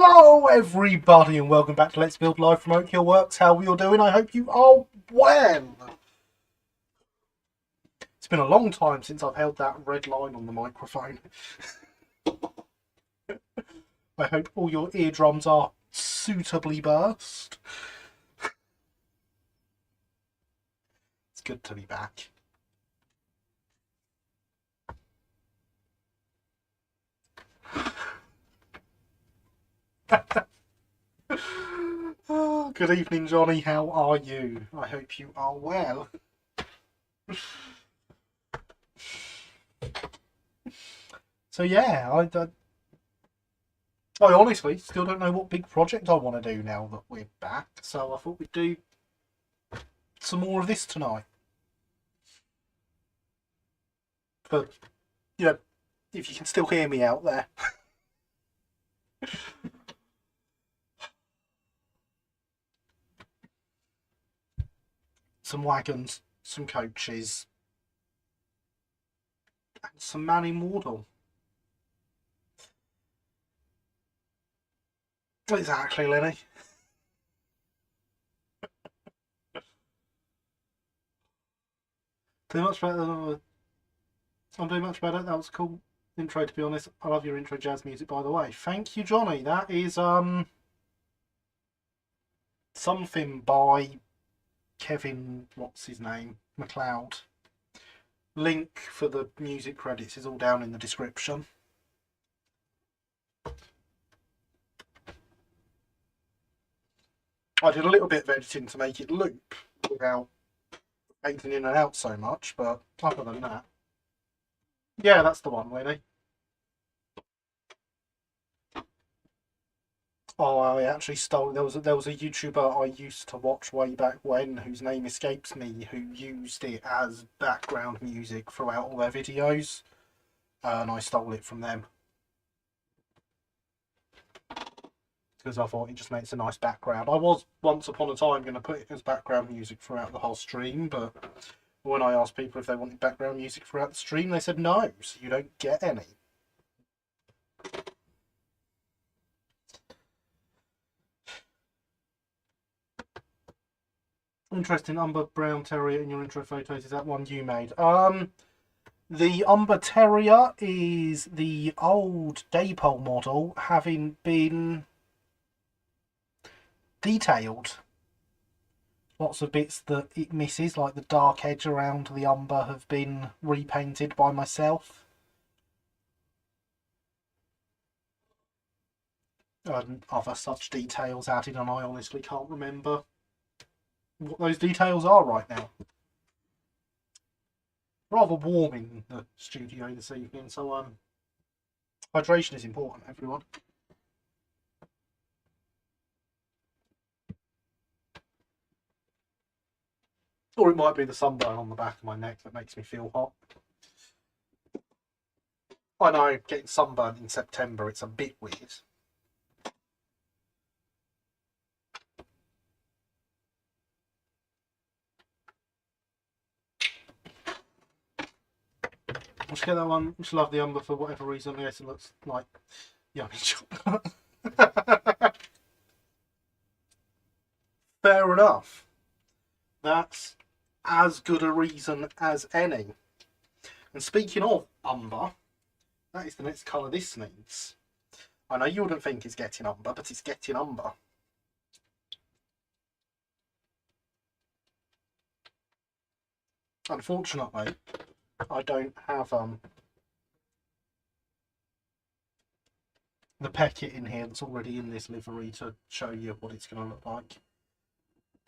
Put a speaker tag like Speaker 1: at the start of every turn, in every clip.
Speaker 1: Hello everybody and welcome back to Let's Build Live from Oak Hill Works. How are you all doing? I hope you are well. It's been a long time since I've held that red line on the microphone. I hope all your eardrums are suitably burst. It's good to be back. Oh, good evening, Johnny. How are you? I hope you are well. So yeah, I honestly still don't know what big project I want to do now that we're back. So I thought we'd do some more of this tonight. But you know, if you can still hear me out there. Some wagons, some coaches, and some man in Wardle. Exactly, Lenny. Doing much better than I'm doing much better. That was a cool intro, to be honest. I love your intro jazz music, by the way. Thank you, Johnny. That is something by Kevin, what's his name? McLeod. Link for the music credits is all down in the description. I did a little bit of editing to make it loop without fading in and out so much, but other than that. Yeah, that's the one, Lenny. Oh, I actually stole. There was a YouTuber I used to watch way back when, whose name escapes me, who used it as background music throughout all their videos, and I stole it from them because I thought it just makes a nice background. I was once upon a time going to put it as background music throughout the whole stream, but when I asked people if they wanted background music throughout the stream, they said no, so you don't get any. Interesting Umber Brown Terrier in your intro photos. Is that one you made? The Umber Terrier is the old Daypole model, having been detailed. Lots of bits that it misses, like the dark edge around the Umber, have been repainted by myself. And other such details added, and I honestly can't remember what those details are right now. Rather warm in the studio this evening, so hydration is important, everyone. Or it might be the sunburn on the back of my neck that makes me feel hot. I know, getting sunburnt in September, it's a bit weird. I should get that one. I should love the Umber for whatever reason. Yes, it looks like yummy chocolate. Fair enough. That's as good a reason as any. And speaking of Umber, that is the next colour this needs. I know you wouldn't think it's getting Umber, but it's getting Umber. Unfortunately, I don't have the packet in here that's already in this livery to show you what it's going to look like.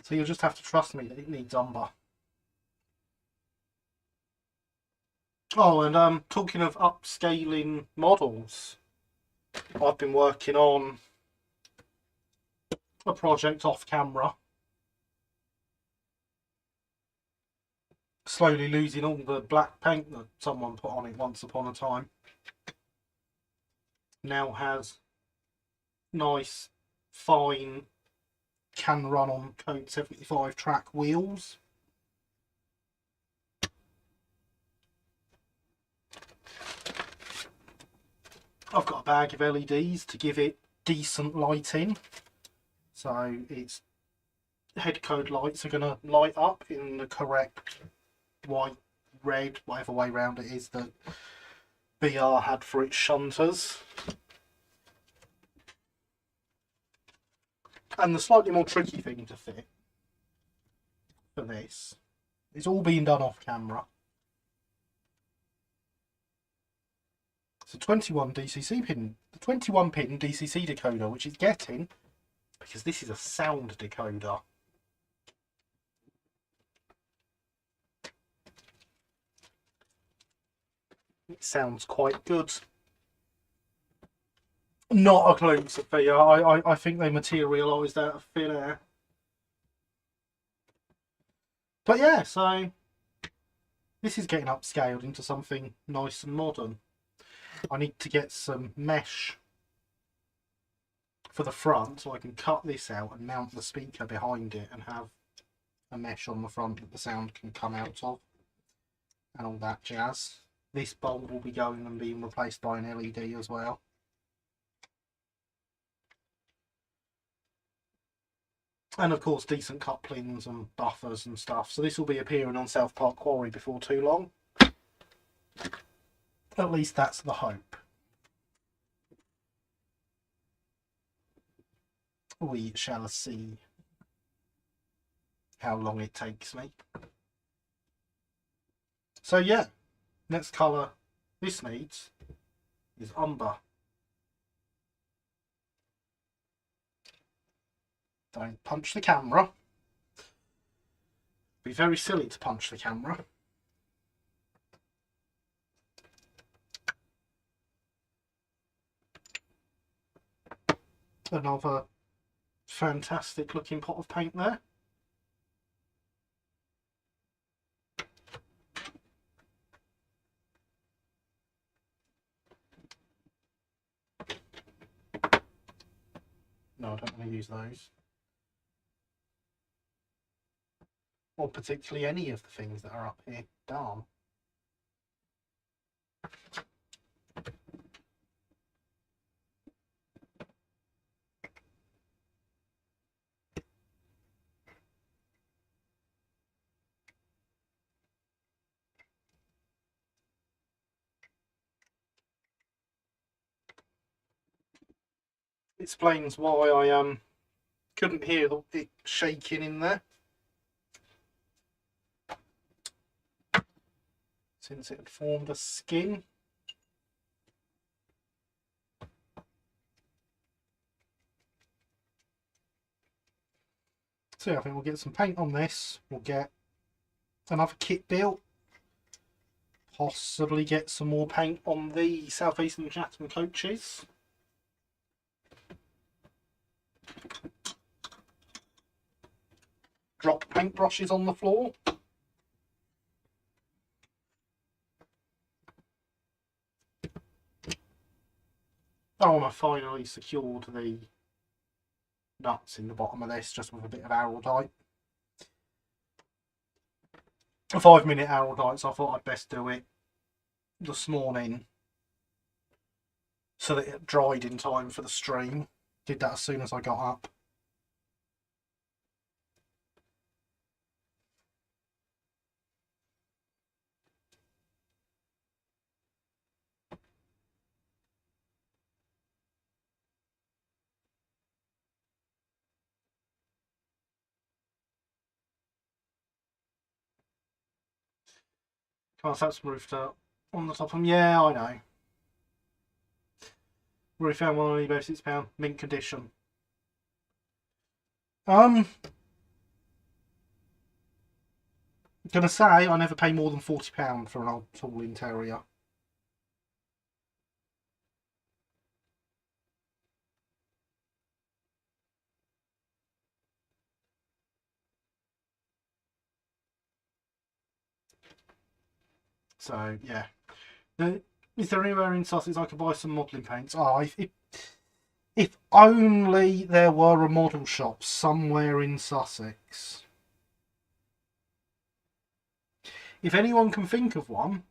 Speaker 1: So you'll just have to trust me that it needs Umber. Oh, and talking of upscaling models, I've been working on a project off camera. Slowly losing all the black paint that someone put on it once upon a time. Now has nice, fine, can run on Code 75 track wheels. I've got a bag of LEDs to give it decent lighting. So its head code lights are going to light up in the correct white, red, whatever way round it is that BR had for its shunters. And the slightly more tricky thing to fit for this is all being done off camera. It's a 21 DCC pin, the 21 pin DCC decoder, which it's getting because this is a sound decoder. It sounds quite good. Not a clue, Sophia. I think they materialised out of thin air. But yeah, so this is getting upscaled into something nice and modern. I need to get some mesh for the front so I can cut this out and mount the speaker behind it and have a mesh on the front that the sound can come out of and all that jazz. This bulb will be going and being replaced by an LED as well. And of course decent couplings and buffers and stuff. So this will be appearing on South Park Quarry before too long. At least that's the hope. We shall see how long it takes me. So yeah, next colour this needs is umber. Don't punch the camera. It'd be very silly to punch the camera. Another fantastic looking pot of paint there. No, I don't want to use those. Or particularly any of the things that are up here. Darn. Explains why I couldn't hear it shaking in there. Since it had formed a skin. So yeah, I think we'll get some paint on this. We'll get another kit built. Possibly get some more paint on the South Eastern Chatham coaches. Drop paintbrushes on the floor. Oh, and I finally secured the nuts in the bottom of this just with a bit of Araldite. A 5-minute Araldite, so I thought I'd best do it this morning so that it dried in time for the stream. Did that as soon as I got up. Can't that's roofed up on the top of them. Yeah, I know. We found one on eBay, £6, mint condition. I'm gonna say I never pay more than £40 for an old tool interior. So yeah. Is there anywhere in Sussex I could buy some modelling paints? Oh, if only there were a model shop somewhere in Sussex. If anyone can think of one,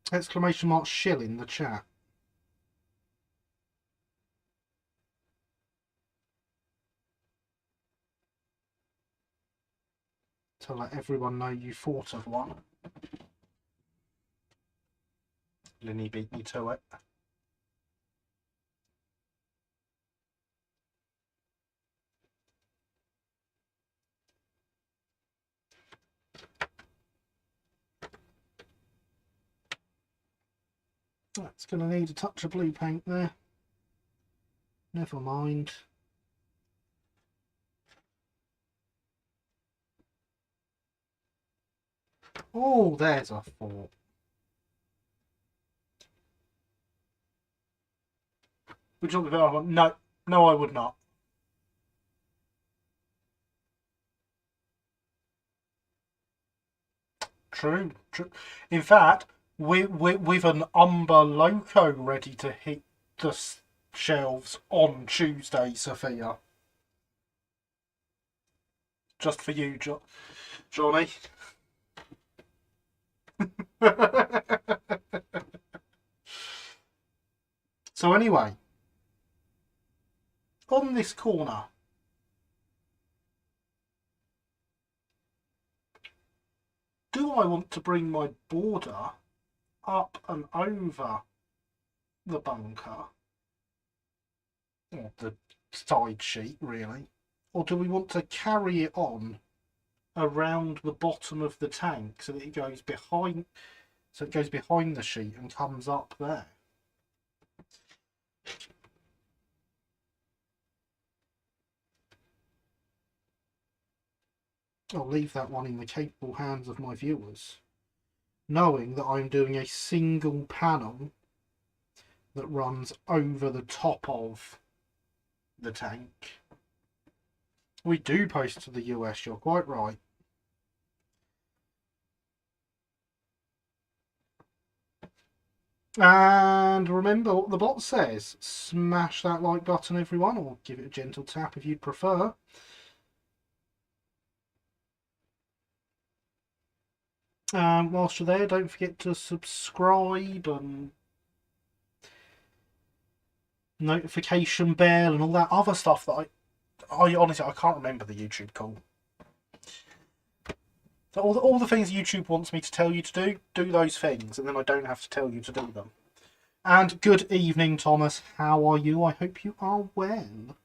Speaker 1: !shill in the chat. to let everyone know you thought of one. Linny beat me to it. That's going to need a touch of blue paint there. Never mind. Oh, there's a thought. Would you want the other one? No, no, I would not. True, true. In fact, with an Umber Loco ready to hit the shelves on Tuesday, Sophia. Just for you, Johnny. So anyway, on this corner, do I want to bring my border up and over the bunker, or the side sheet really, or do we want to carry it on around the bottom of the tank so that it goes behind, the sheet and comes up there? I'll leave that one in the capable hands of my viewers, knowing that I'm doing a single panel that runs over the top of the tank. We do post to the US, you're quite right. And remember what the bot says. Smash that like button, everyone, or give it a gentle tap if you'd prefer. Whilst you're there, don't forget to subscribe and notification bell and all that other stuff that I honestly, I can't remember the YouTube call. So all the things YouTube wants me to tell you to do those things, and then I don't have to tell you to do them. And good evening, Thomas. How are you? I hope you are well.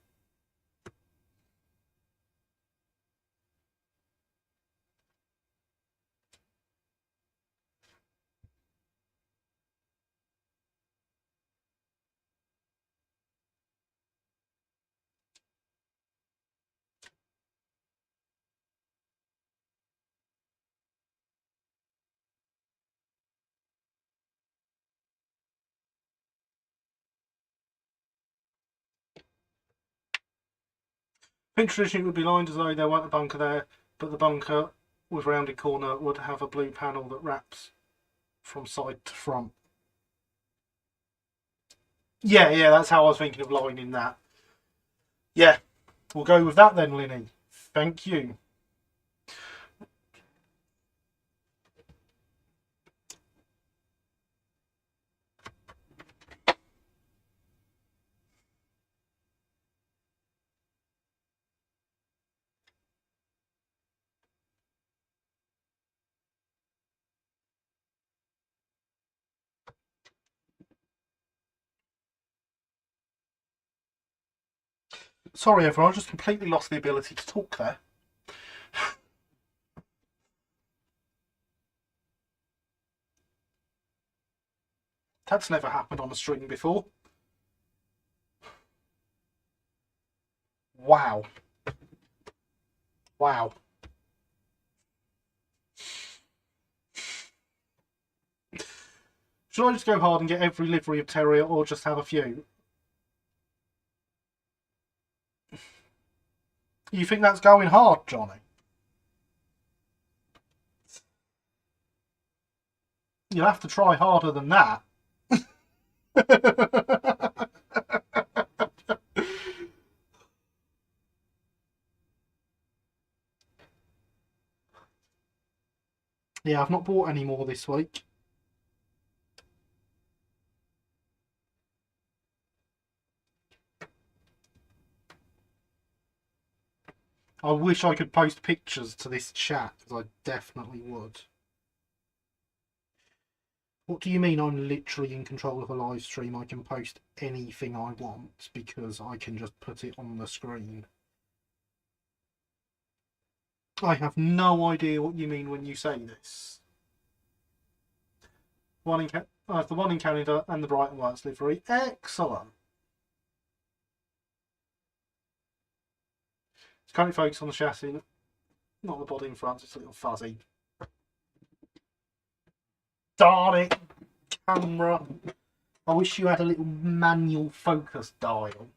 Speaker 1: I think traditionally it would be lined as though there weren't a bunker there, but the bunker with rounded corner would have a blue panel that wraps from side to front. Yeah, that's how I was thinking of lining that. Yeah, we'll go with that then, Linny. Thank you. Sorry, everyone, I just completely lost the ability to talk there. That's never happened on a string before. Wow. Wow. Should I just go hard and get every livery of terrier, or just have a few? You think that's going hard, Johnny? You'll have to try harder than that. Yeah, I've not bought any more this week. I wish I could post pictures to this chat, because I definitely would. What do you mean I'm literally in control of a live stream? I can post anything I want because I can just put it on the screen. I have no idea what you mean when you say this. The one in Canada and the Brighton Whites livery. Excellent. It's currently focused on the chassis, not the body in front. It's a little fuzzy. Darn it, camera. I wish you had a little manual focus dial.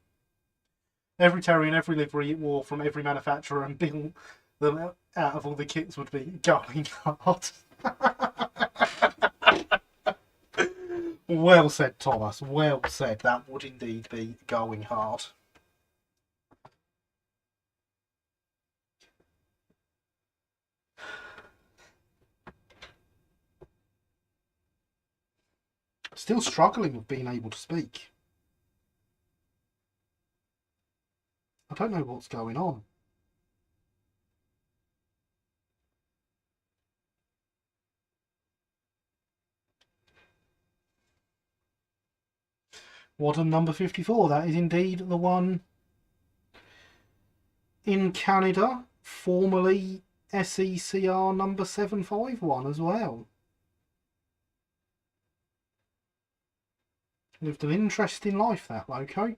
Speaker 1: Every terrier in every livery it wore from every manufacturer and built them out of all the kits would be going hard. Well said, Thomas. Well said. That would indeed be going hard. Still struggling with being able to speak. I don't know what's going on. Wardle number 54. That is indeed the one in Canada, formerly SECR number 751 as well. Lived an interesting life, that loco.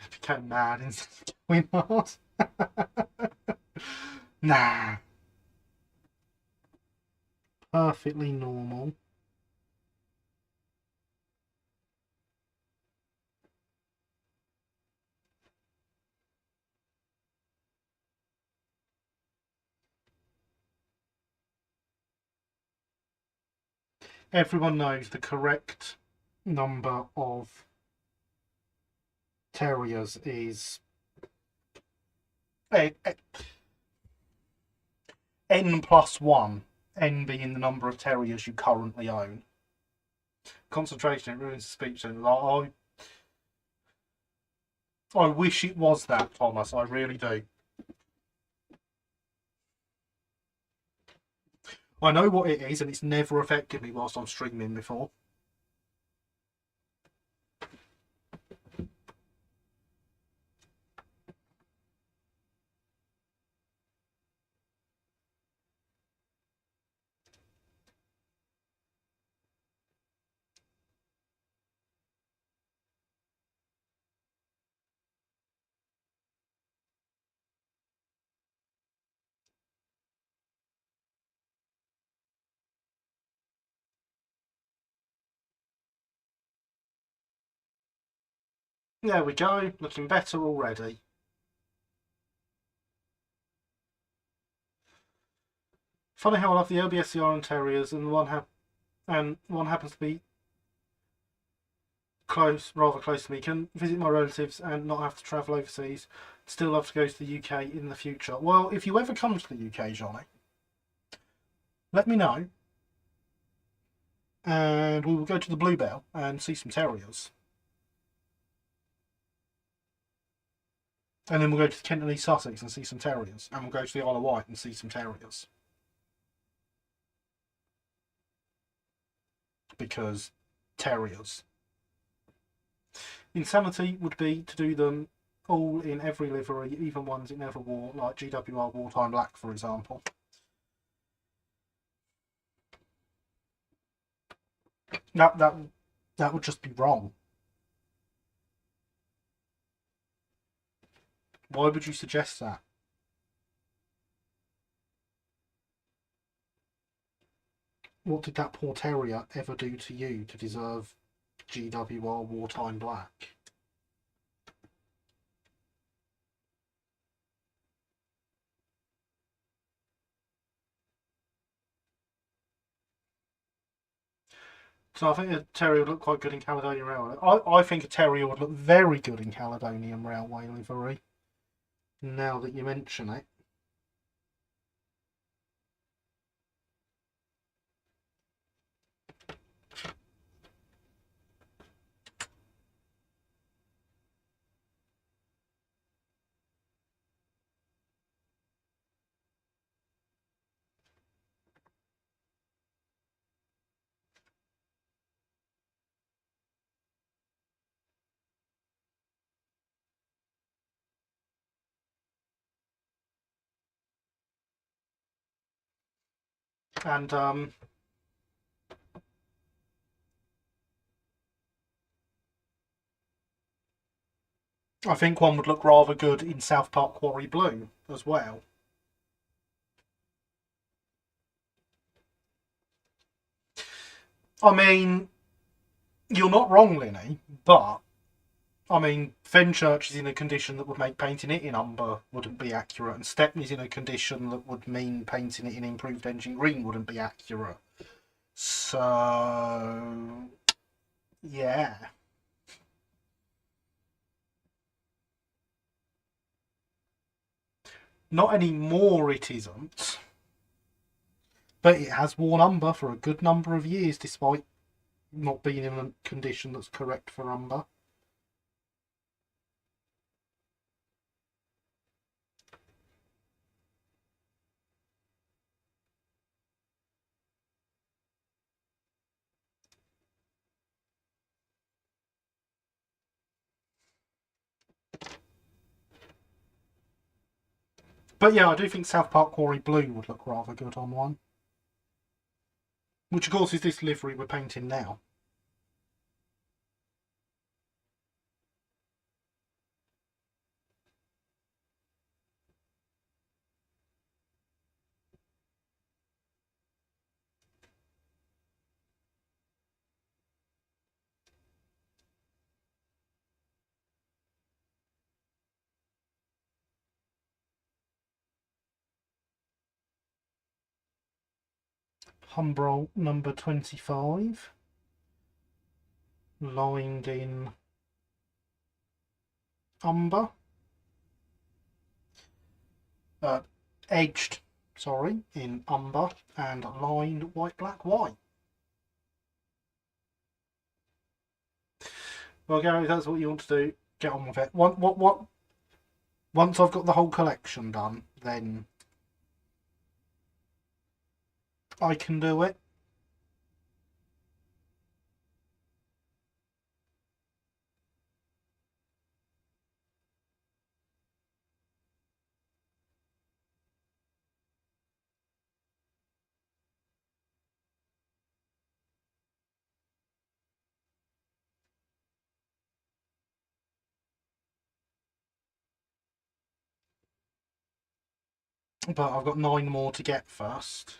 Speaker 1: Became mad instead of going hard. Nah. Perfectly normal. Everyone knows the correct number of terriers is n plus 1. N being the number of terriers you currently own. Concentration, it ruins speech. I wish it was that, Thomas. I really do. I know what it is, and it's never affected me whilst I'm streaming before. There we go, looking better already. Funny how I love the LBSCR and terriers, and one happens to be rather close to me. Can visit my relatives and not have to travel overseas. Still love to go to the UK in the future. Well, if you ever come to the UK, Johnny, let me know, and we will go to the Bluebell and see some terriers. And then we'll go to the Kent and East Sussex and see some terriers. And we'll go to the Isle of Wight and see some terriers. Because terriers. Insanity would be to do them all in every livery, even ones it never wore, like GWR Wartime Black, for example. That would just be wrong. Why would you suggest that? What did that poor terrier ever do to you to deserve GWR Wartime Black? So I think a terrier would look quite good in Caledonian Railway. I think a terrier would look very good in Caledonian Railway livery. Now that you mention it. And I think one would look rather good in South Park Quarry Blue as well. I mean, you're not wrong, Linny, but I mean, Fenchurch is in a condition that would make painting it in umber wouldn't be accurate, and Stepney's in a condition that would mean painting it in improved engine green wouldn't be accurate. So, yeah. Not anymore, it isn't. But it has worn umber for a good number of years, despite not being in a condition that's correct for umber. But yeah, I do think South Park Quarry Blue would look rather good on one. Which, of course, is this livery we're painting now. Humbrol number 25. Lined in umber. Uh, edged, sorry, in umber, and lined white, black, white. Well, Gary, if that's what you want to do, get on with it. What? Once I've got the whole collection done, then I can do it. But I've got 9 more to get first.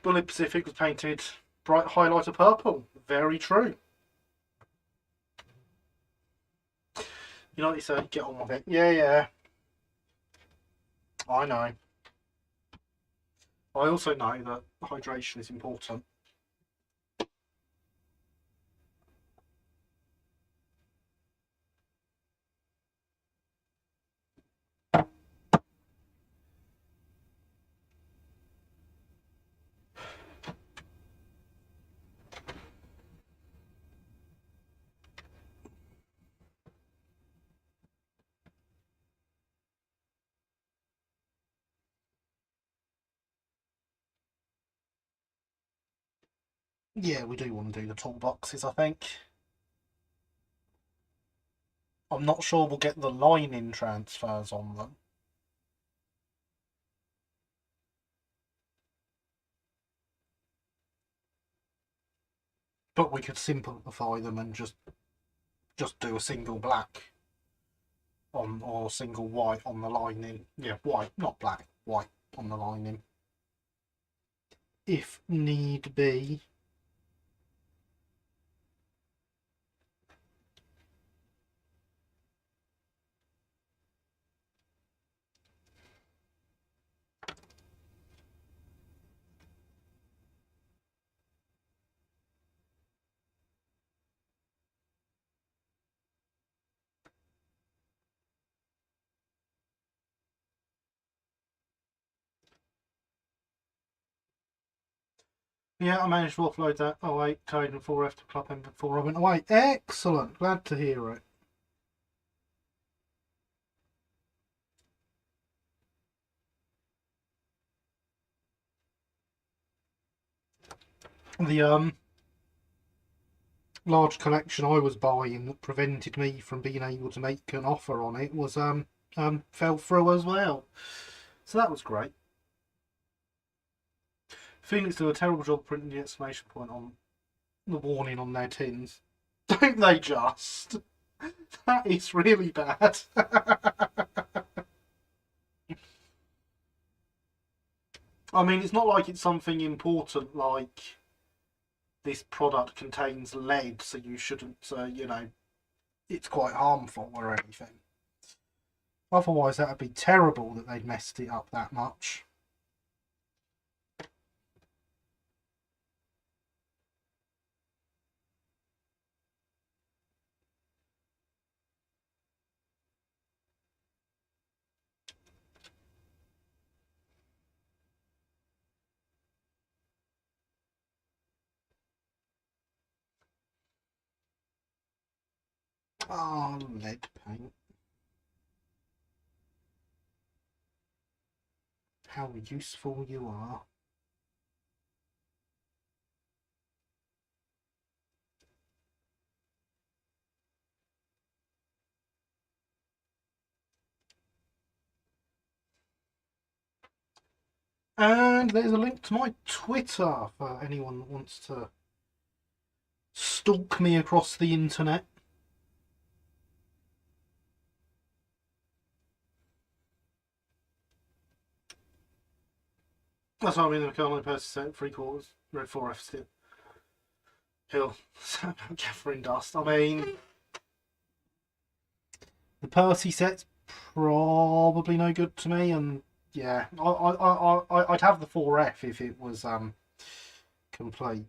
Speaker 1: Bullet Pacific was painted bright highlighter purple. Very true. You know what you say, get on with it. Yeah. I know. I also know that hydration is important. Yeah, we do want to do the toolboxes, I think. I'm not sure we'll get the line-in transfers on them. But we could simplify them and just do a single black on or single white on the lining. Yeah, white, not black, white on the lining. If need be. Yeah, I managed to offload that 08 code and 4F to Club M before I went away. Excellent. Glad to hear it. The large collection I was buying that prevented me from being able to make an offer on it was fell through as well. So that was great. Phoenix do a terrible job printing the exclamation point on the warning on their tins. Don't they just? That is really bad. I mean, it's not like it's something important like this product contains lead, so you shouldn't, it's quite harmful or anything. Otherwise, that would be terrible that they'd messed it up that much. Oh, lead paint. How useful you are. And there's a link to my Twitter for anyone that wants to stalk me across the internet. That's why I'm in the McCartney Percy set, 3/4, red 4F still. Hill, Catherine Dust. I mean, the Percy set's probably no good to me, and yeah, I'd have the 4F if it was complete.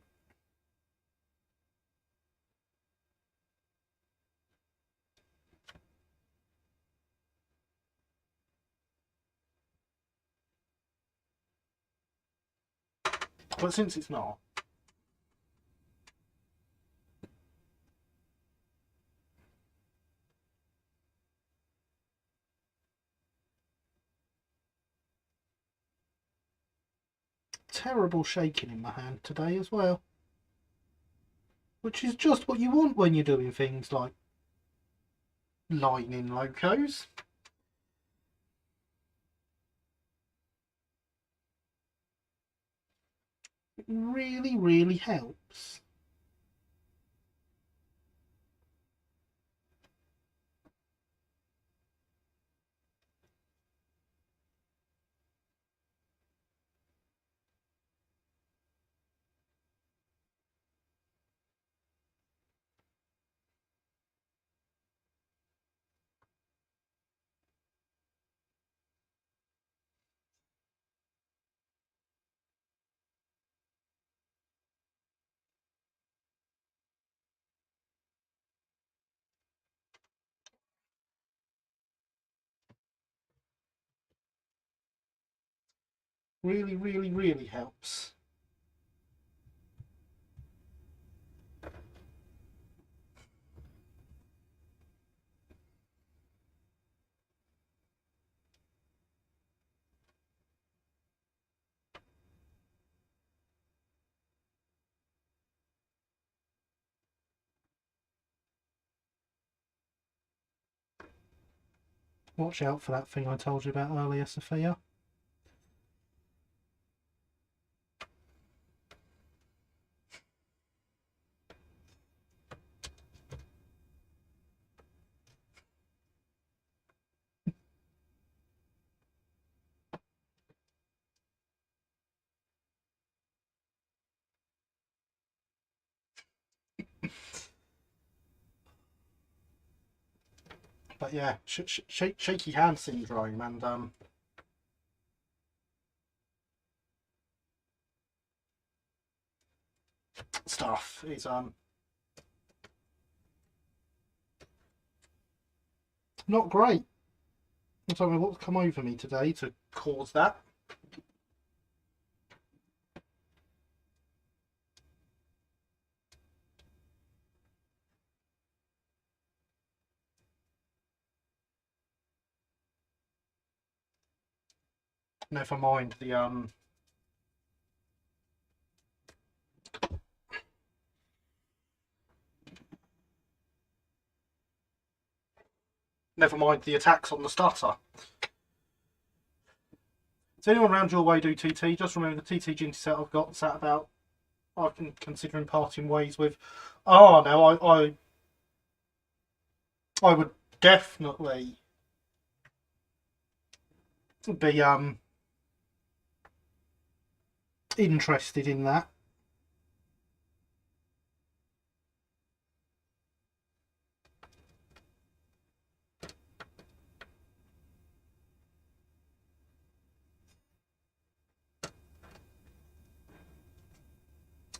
Speaker 1: But since it's not, terrible shaking in my hand today as well. Which is just what you want when you're doing things like lining locos. It really, really helps. Really, really, really helps. Watch out for that thing I told you about earlier, Sophia. But yeah, shaky hand syndrome and stuff is not great. I don't know what's come over me today to cause that. never mind the never mind the attacks on the stutter. Does anyone around your way do TT? Just remember the TT Ginty set I've got sat about I can consider parting ways with. Oh no, I would definitely be interested in that.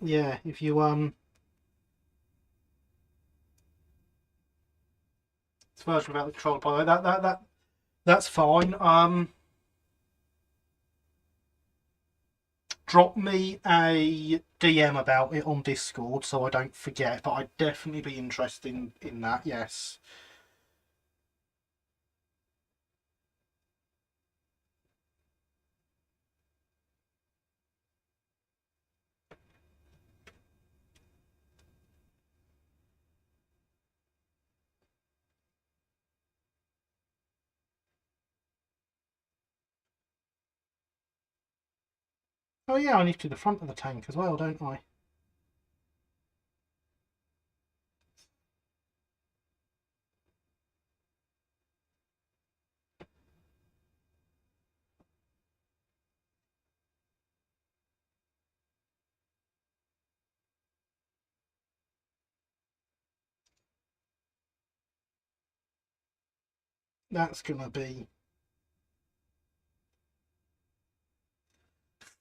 Speaker 1: Yeah, if you it's version about the controller, by the way, that's fine. Drop me a DM about it on Discord so I don't forget, but I'd definitely be interested in that, yes. Oh yeah, I need to do the front of the tank as well, don't I? That's gonna be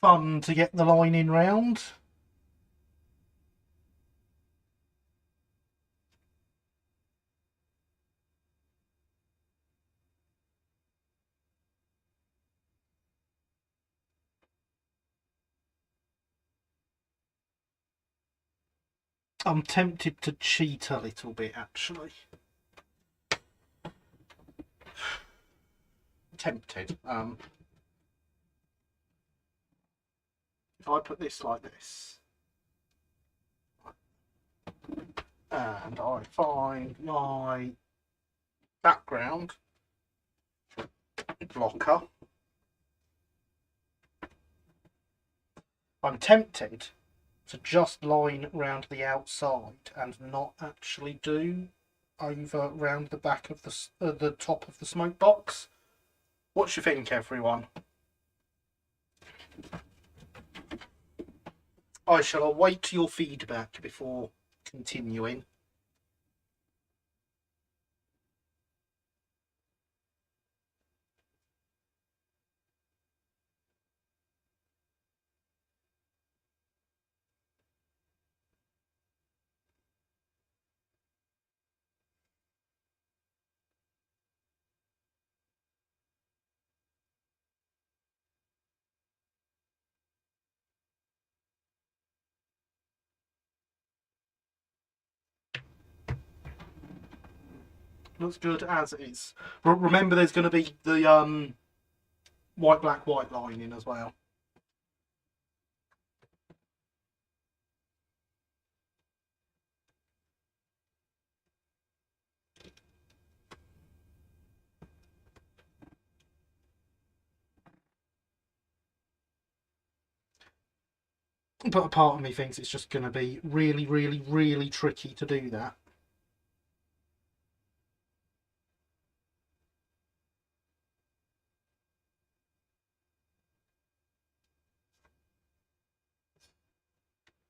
Speaker 1: fun to get the line in round. I'm tempted to cheat a little bit, actually. Tempted. If I put this like this, and I find my background blocker, I'm tempted to just line round the outside and not actually do over round the back of the top of the smoke box. What you think, everyone? I shall await your feedback before continuing. Looks good as is. Remember, there's going to be the white, black, white lining as well. But a part of me thinks it's just going to be really, really, really tricky to do that.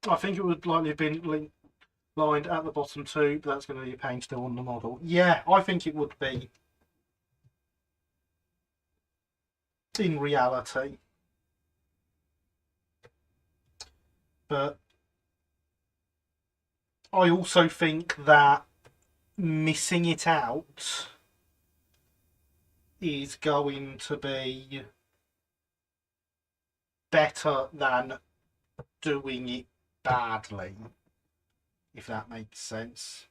Speaker 1: I think it would likely have been lined at the bottom too, but that's going to be a pain still on the model. Yeah, I think it would be in reality. But I also think that missing it out is going to be better than doing it badly, if that makes sense.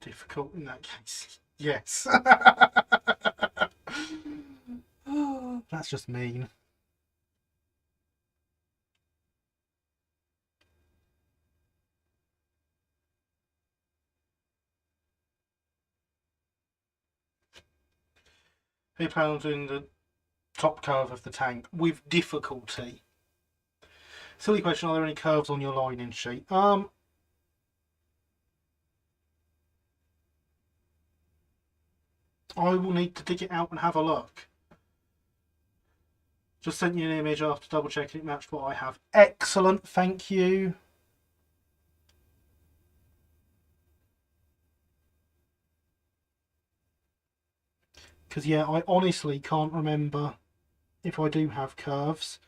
Speaker 1: difficult in that case. Yes. That's just mean. Who plan on doing the top curve of the tank with difficulty? Silly question, are there any curves on your lining sheet? I will need to dig it out and have a look. Just sent you an image after double checking it matched what I have. Excellent, thank you. Because yeah, I honestly can't remember if I do have curves.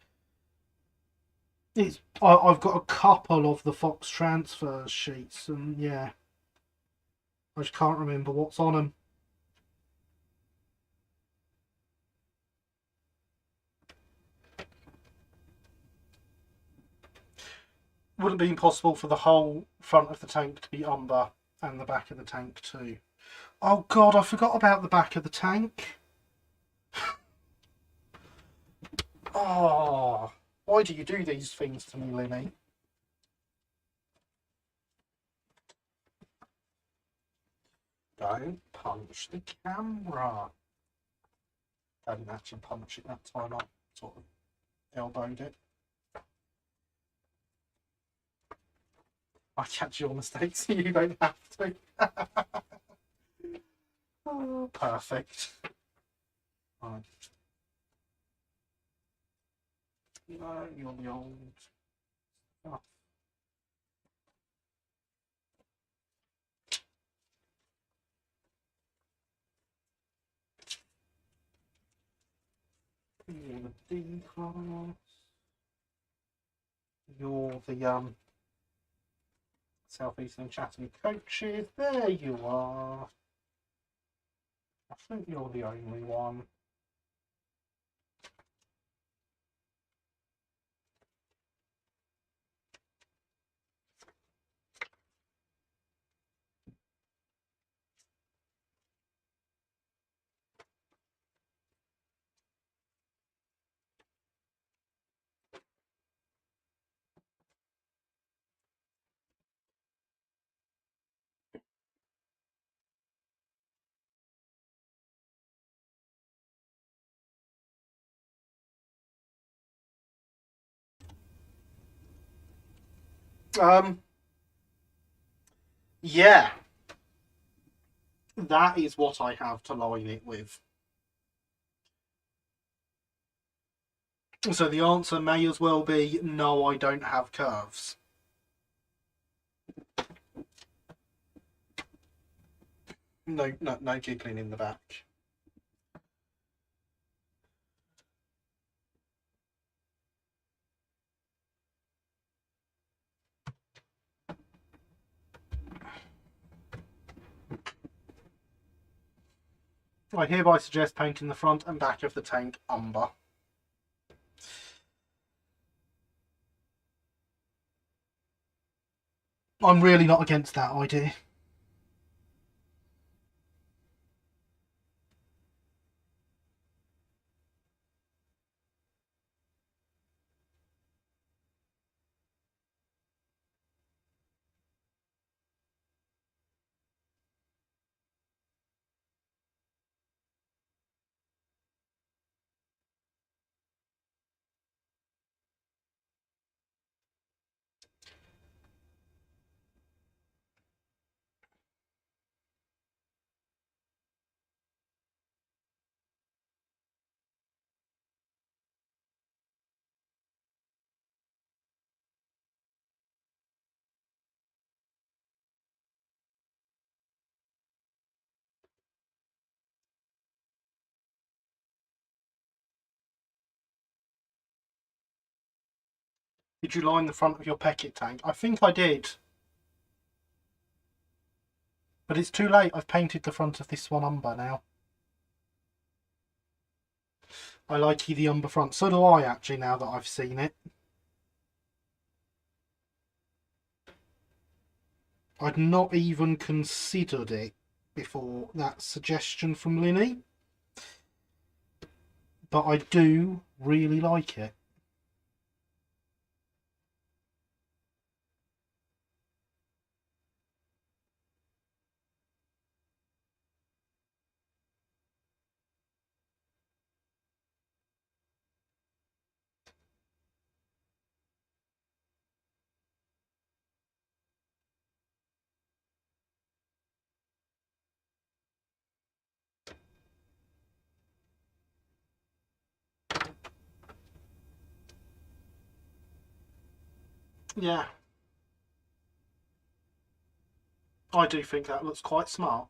Speaker 1: I've got a couple of the Fox transfer sheets, and yeah, I just can't remember what's on them. Wouldn't be impossible for the whole front of the tank to be umber and the back of the tank too. Oh god, I forgot about the back of the tank. Oh, why do you do these things to me, Linny? Don't punch the camera. I didn't actually punch it that time, I sort of elbowed it. I catch your mistakes, you don't have to. Oh, perfect. Right. No, you're the old. Oh. You're the D class. You're the Southeastern Chatham coaches. There you are. I think you're the only one. Yeah, that is what I have to line it with. So the answer may as well be no, I don't have curves. No giggling in the back. I hereby suggest painting the front and back of the tank umber. I'm really not against that idea. Did you line the front of your Peckett tank? I think I did. But it's too late. I've painted the front of this one umber now. I like the umber front. So do I, actually, now that I've seen it. I'd not even considered it before that suggestion from Linny, but I do really like it. Yeah, I do think that looks quite smart.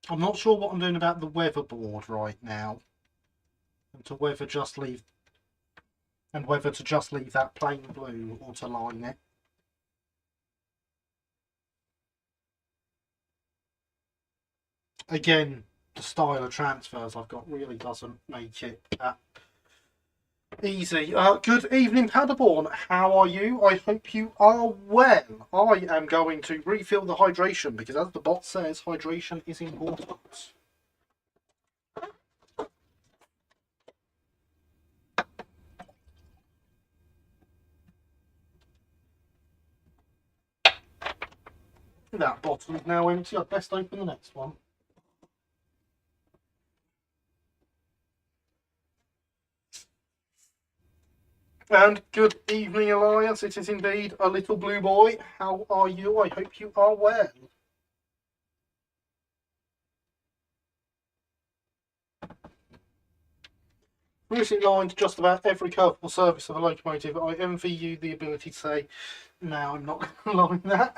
Speaker 1: I'm not sure what I'm doing about the weatherboard right now, and whether to just leave that plain blue or to line it. Again, the style of transfers I've got really doesn't make it that easy. Good evening, Paderborn. How are you? I hope you are well. I am going to refill the hydration because, as the bot says, hydration is important. That bottle is now empty. I'd best open the next one. And good evening, Elias. It is indeed a little blue boy. How are you? I hope you are well. Routing line to just about every curvable surface of a locomotive. I envy you the ability to say, no, I'm not going to line that.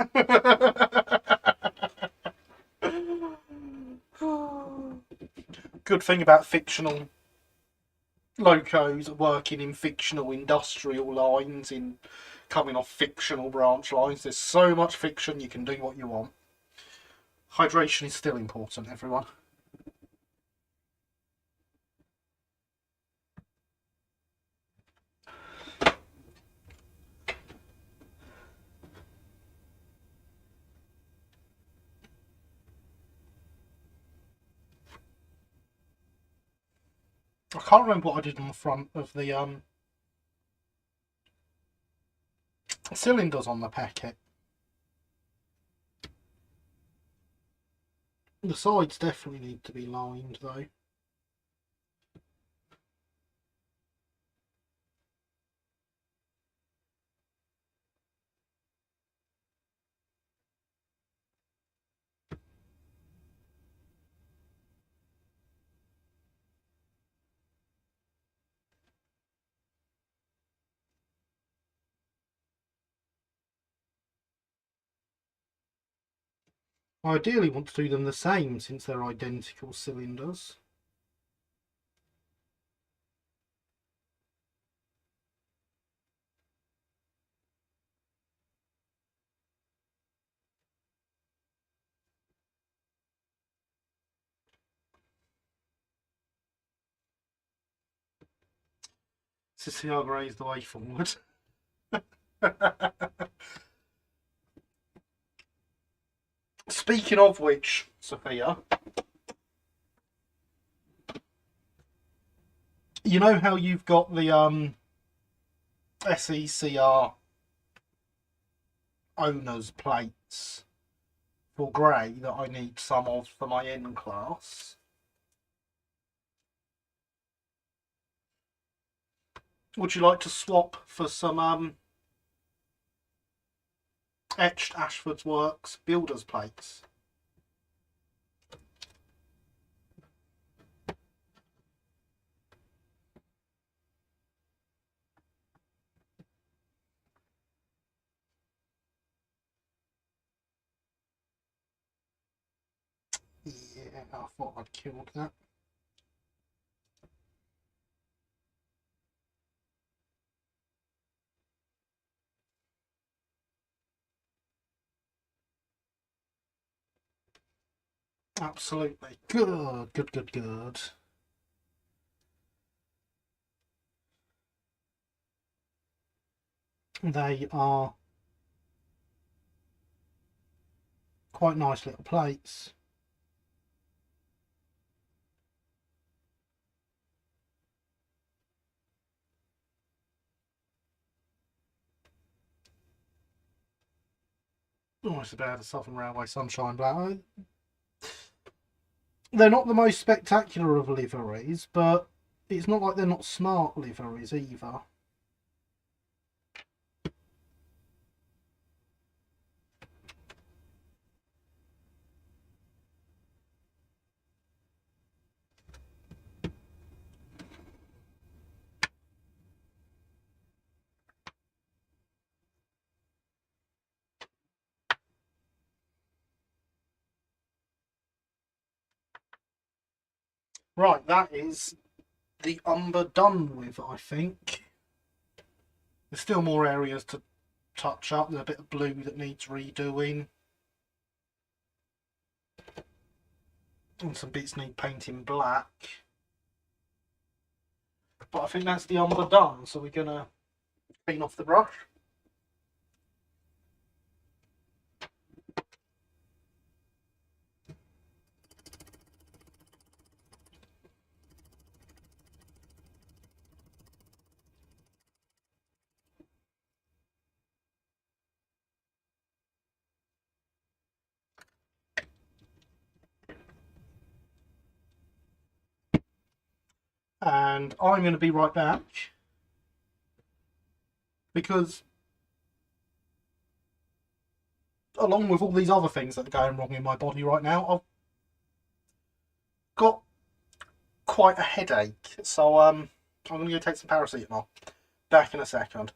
Speaker 1: Good thing about fictional locos working in fictional industrial lines, in coming off fictional branch lines. There's so much fiction, you can do what you want. Hydration is still important, everyone. I can't remember what I did on the front of the cylinders on the packet. The sides definitely need to be lined, though. I ideally want to do them the same since they're identical cylinders. Siciaga is the way forward. Speaking of which, Sophia, you know how you've got the SECR owner's plates for grey that I need some of for my N class? Would you like to swap for some etched Ashford's Works builder's plates? Yeah, I thought I'd killed that. Absolutely. Good. They are quite nice little plates. Almost about a Southern Railway Sunshine Black. They're not the most spectacular of liveries, but it's not like they're not smart liveries either. Right, that is the umber done with, I think. There's still more areas to touch up. There's a bit of blue that needs redoing. And some bits need painting black. But I think that's the umber done, so we're going to clean off the brush. And I'm going to be right back, because along with all these other things that are going wrong in my body right now, I've got quite a headache. So I'm going to go take some paracetamol. Back in a second.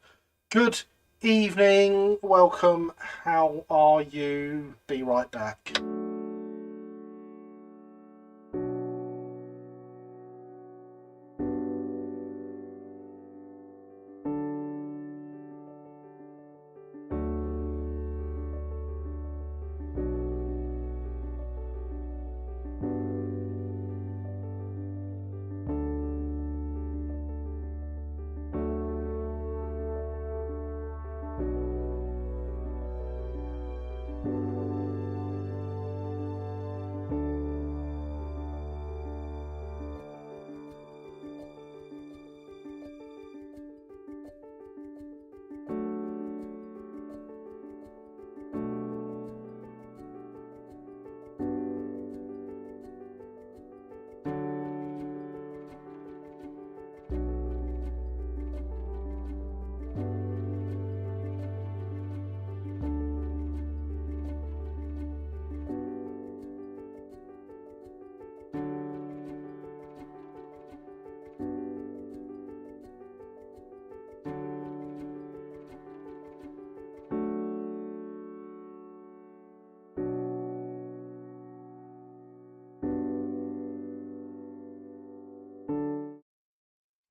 Speaker 1: Good evening, welcome, how are you? Be right back.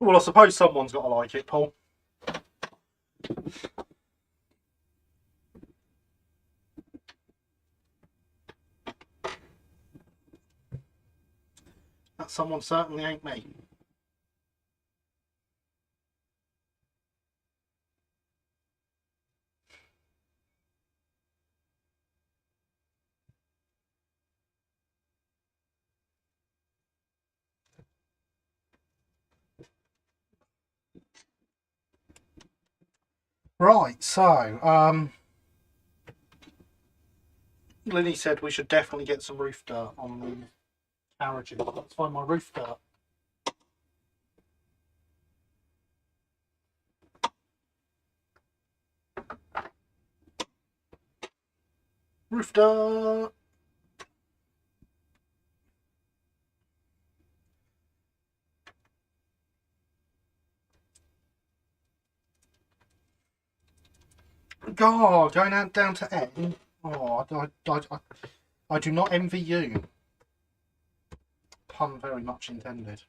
Speaker 1: Well, I suppose someone's got to like it, Paul. That someone certainly ain't me. Right, so Lily said we should definitely get some roof dirt on the carriages. Let's find my roof dirt. Roof dirt. God, going out down to N. Oh, I do not envy you. Pun very much intended.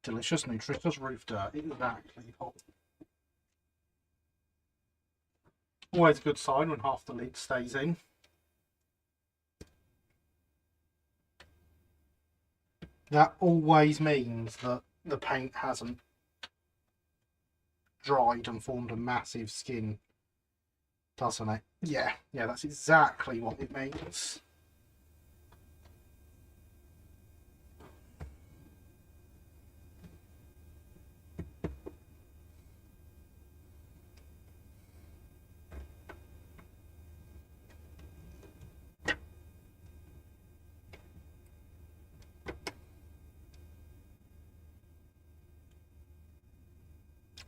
Speaker 1: Delicious, nutritious roof dirt. Exactly. Always a good sign when half the lid stays in. That always means that the paint hasn't dried and formed a massive skin, doesn't it? Yeah, that's exactly what it means.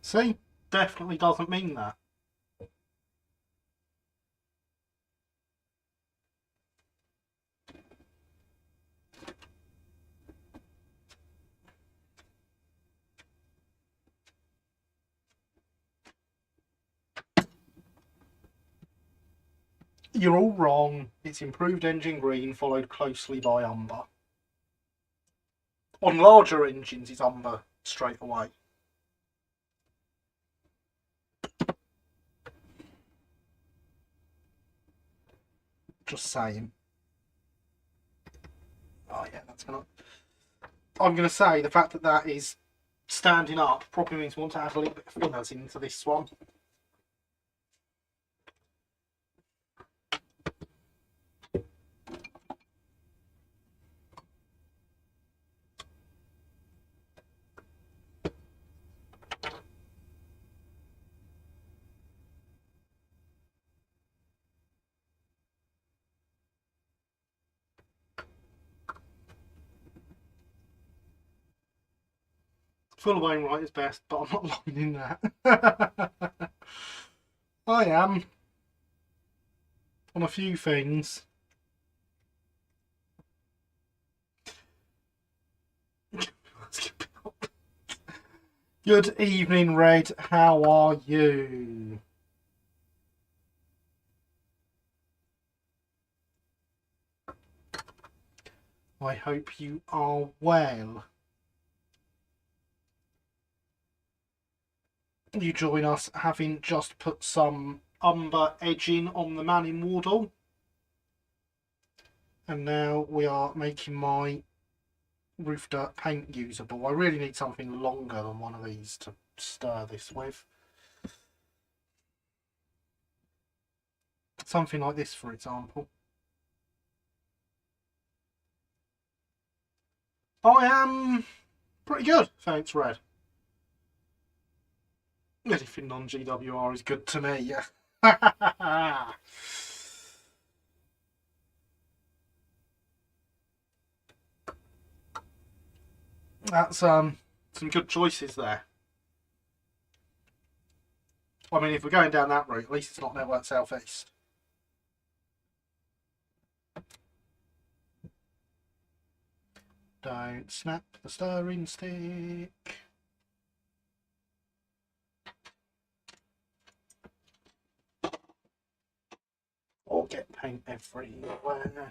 Speaker 1: See? Definitely doesn't mean that. You're all wrong. It's improved engine green, followed closely by umber. On larger engines, it's umber straight away. Just saying. Oh yeah, that's gonna... I'm gonna say the fact that that is standing up probably means we want to add a little bit of thinners into this one. Full of Wainwright is best, but I'm not lining that. I am on a few things. Good evening, Red. How are you? I hope you are well. You join us having just put some umber edging on the man in Wardle. And now we are making my roof dirt paint usable. I really need something longer than one of these to stir this with. Something like this, for example. I am pretty good, thanks, Red. Anything non-GWR is good to me, yeah. That's some good choices there. I mean, if we're going down that route, at least it's not Network Southeast. Don't snap the stirring stick. Or get paint everywhere.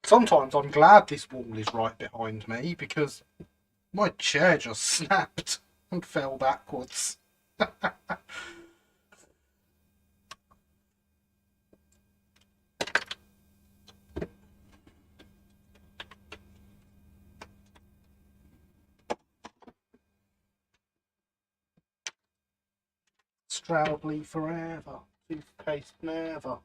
Speaker 1: Sometimes I'm glad this wall is right behind me because my chair just snapped and fell backwards. Stroudly forever, toothpaste never.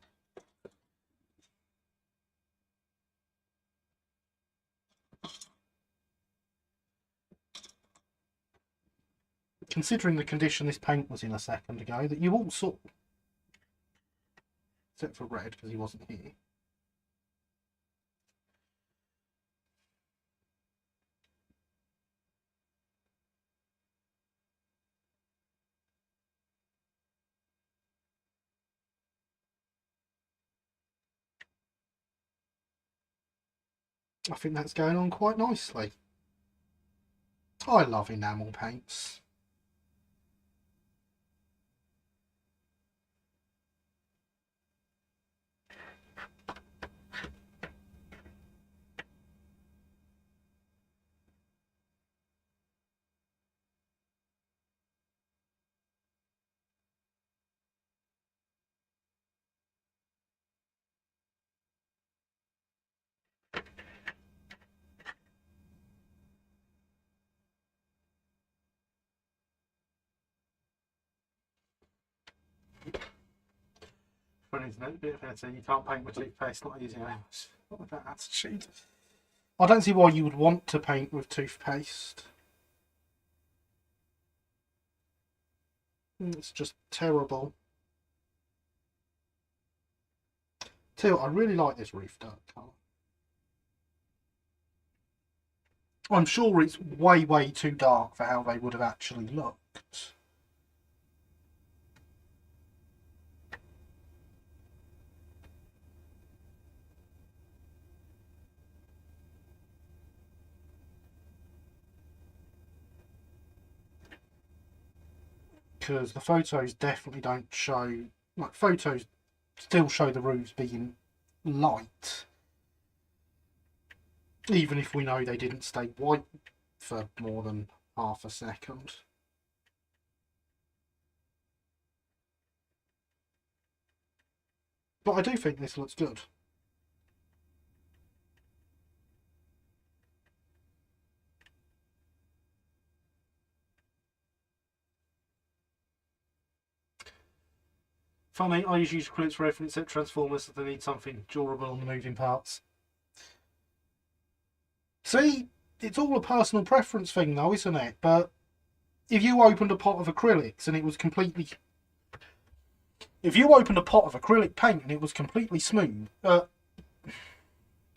Speaker 1: Considering the condition this paint was in a second ago, that you all saw, except for Red because he wasn't here. I think that's going on quite nicely. I love enamel paints. isn't it? Bit of editing. You can't paint with toothpaste, not using nails. What with that attitude? I don't see why you would want to paint with toothpaste. It's just terrible. Tell you what, I really like this roof dark colour. I'm sure it's way, way too dark for how they would have actually looked. Because the photos definitely don't show, like, photos still show the roofs being light, even if we know they didn't stay white for more than half a second. But I do think this looks good. Funny, I usually use acrylics for everything except Transformers, so they need something durable on the moving parts. See, it's all a personal preference thing though, isn't it? But if you opened a pot of acrylics and it was completely... If you opened a pot of acrylic paint and it was completely smooth,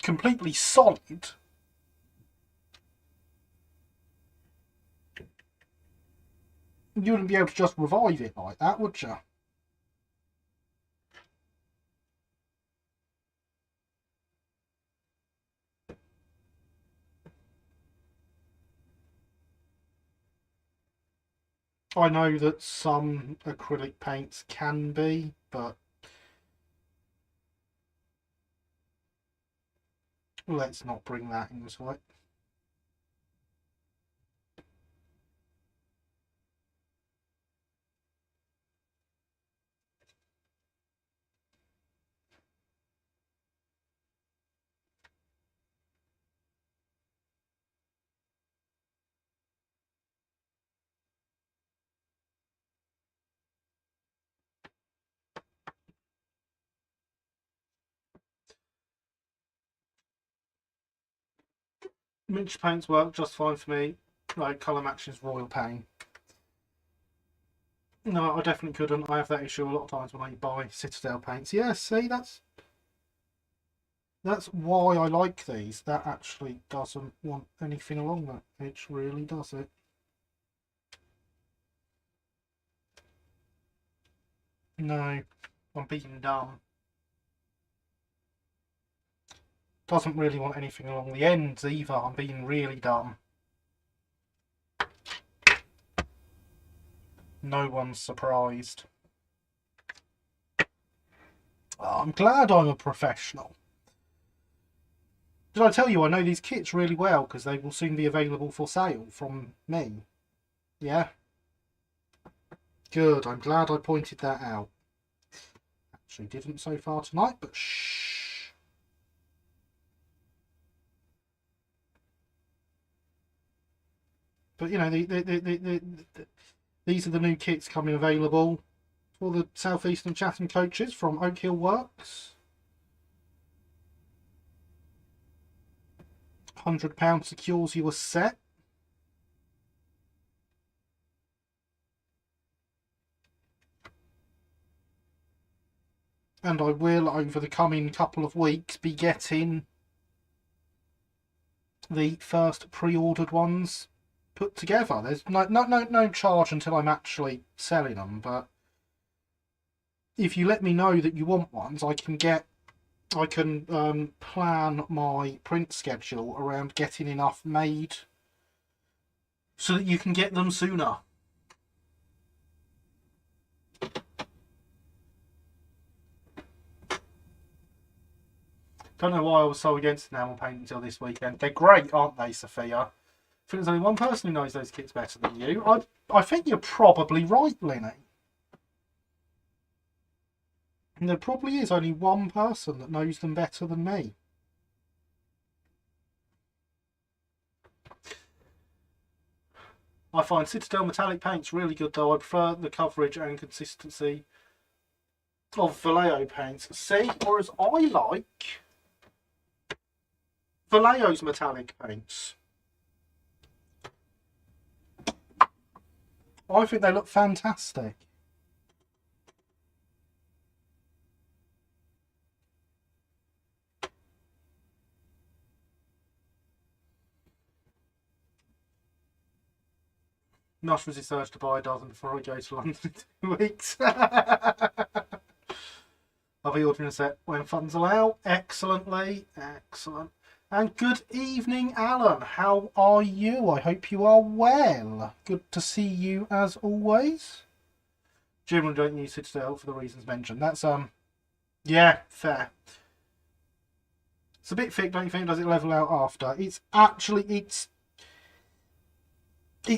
Speaker 1: completely solid, you wouldn't be able to just revive it like that, would you? I know that some acrylic paints can be, but let's not bring that into it. Miniature paints work just fine for me. Like, colour matches royal pain. No, I definitely couldn't. I have that issue a lot of times when I buy Citadel paints. Yeah, see, that's why I like these. That actually doesn't want anything along that edge, really, does it? No, I'm being dumb. Doesn't really want anything along the ends either. I'm being really dumb. No one's surprised. I'm glad I'm a professional. Did I tell you I know these kits really well because they will soon be available for sale from me? Yeah? Good, I'm glad I pointed that out. Actually didn't so far tonight, but shh. But you know, these are the new kits coming available for the South Eastern Chatham coaches from Oak Hill Works. £100 secures you a set. And I will, over the coming couple of weeks, be getting the first pre-ordered ones put together. There's no charge until I'm actually selling them, but if you let me know that you want ones, I can plan my print schedule around getting enough made so that you can get them sooner. Don't know why I was so against enamel paint until this weekend. They're great, aren't they, Sophia? I think there's only one person who knows those kits better than you. I think you're probably right, Lenny. And there probably is only one person that knows them better than me. I find Citadel metallic paints really good though. I prefer the coverage and consistency of Vallejo paints. See, whereas I like Vallejo's metallic paints. I think they look fantastic. Nosh was his urge to buy a dozen before I go to London in 2 weeks. I'll be ordering a set when funds allow. Excellently. Excellent. And good evening, Alan. How are you? I hope you are well. Good to see you as always. Generally don't use Citadel for the reasons mentioned. That's, yeah, fair. It's a bit thick, don't you think? Does it level out after? It's actually, it's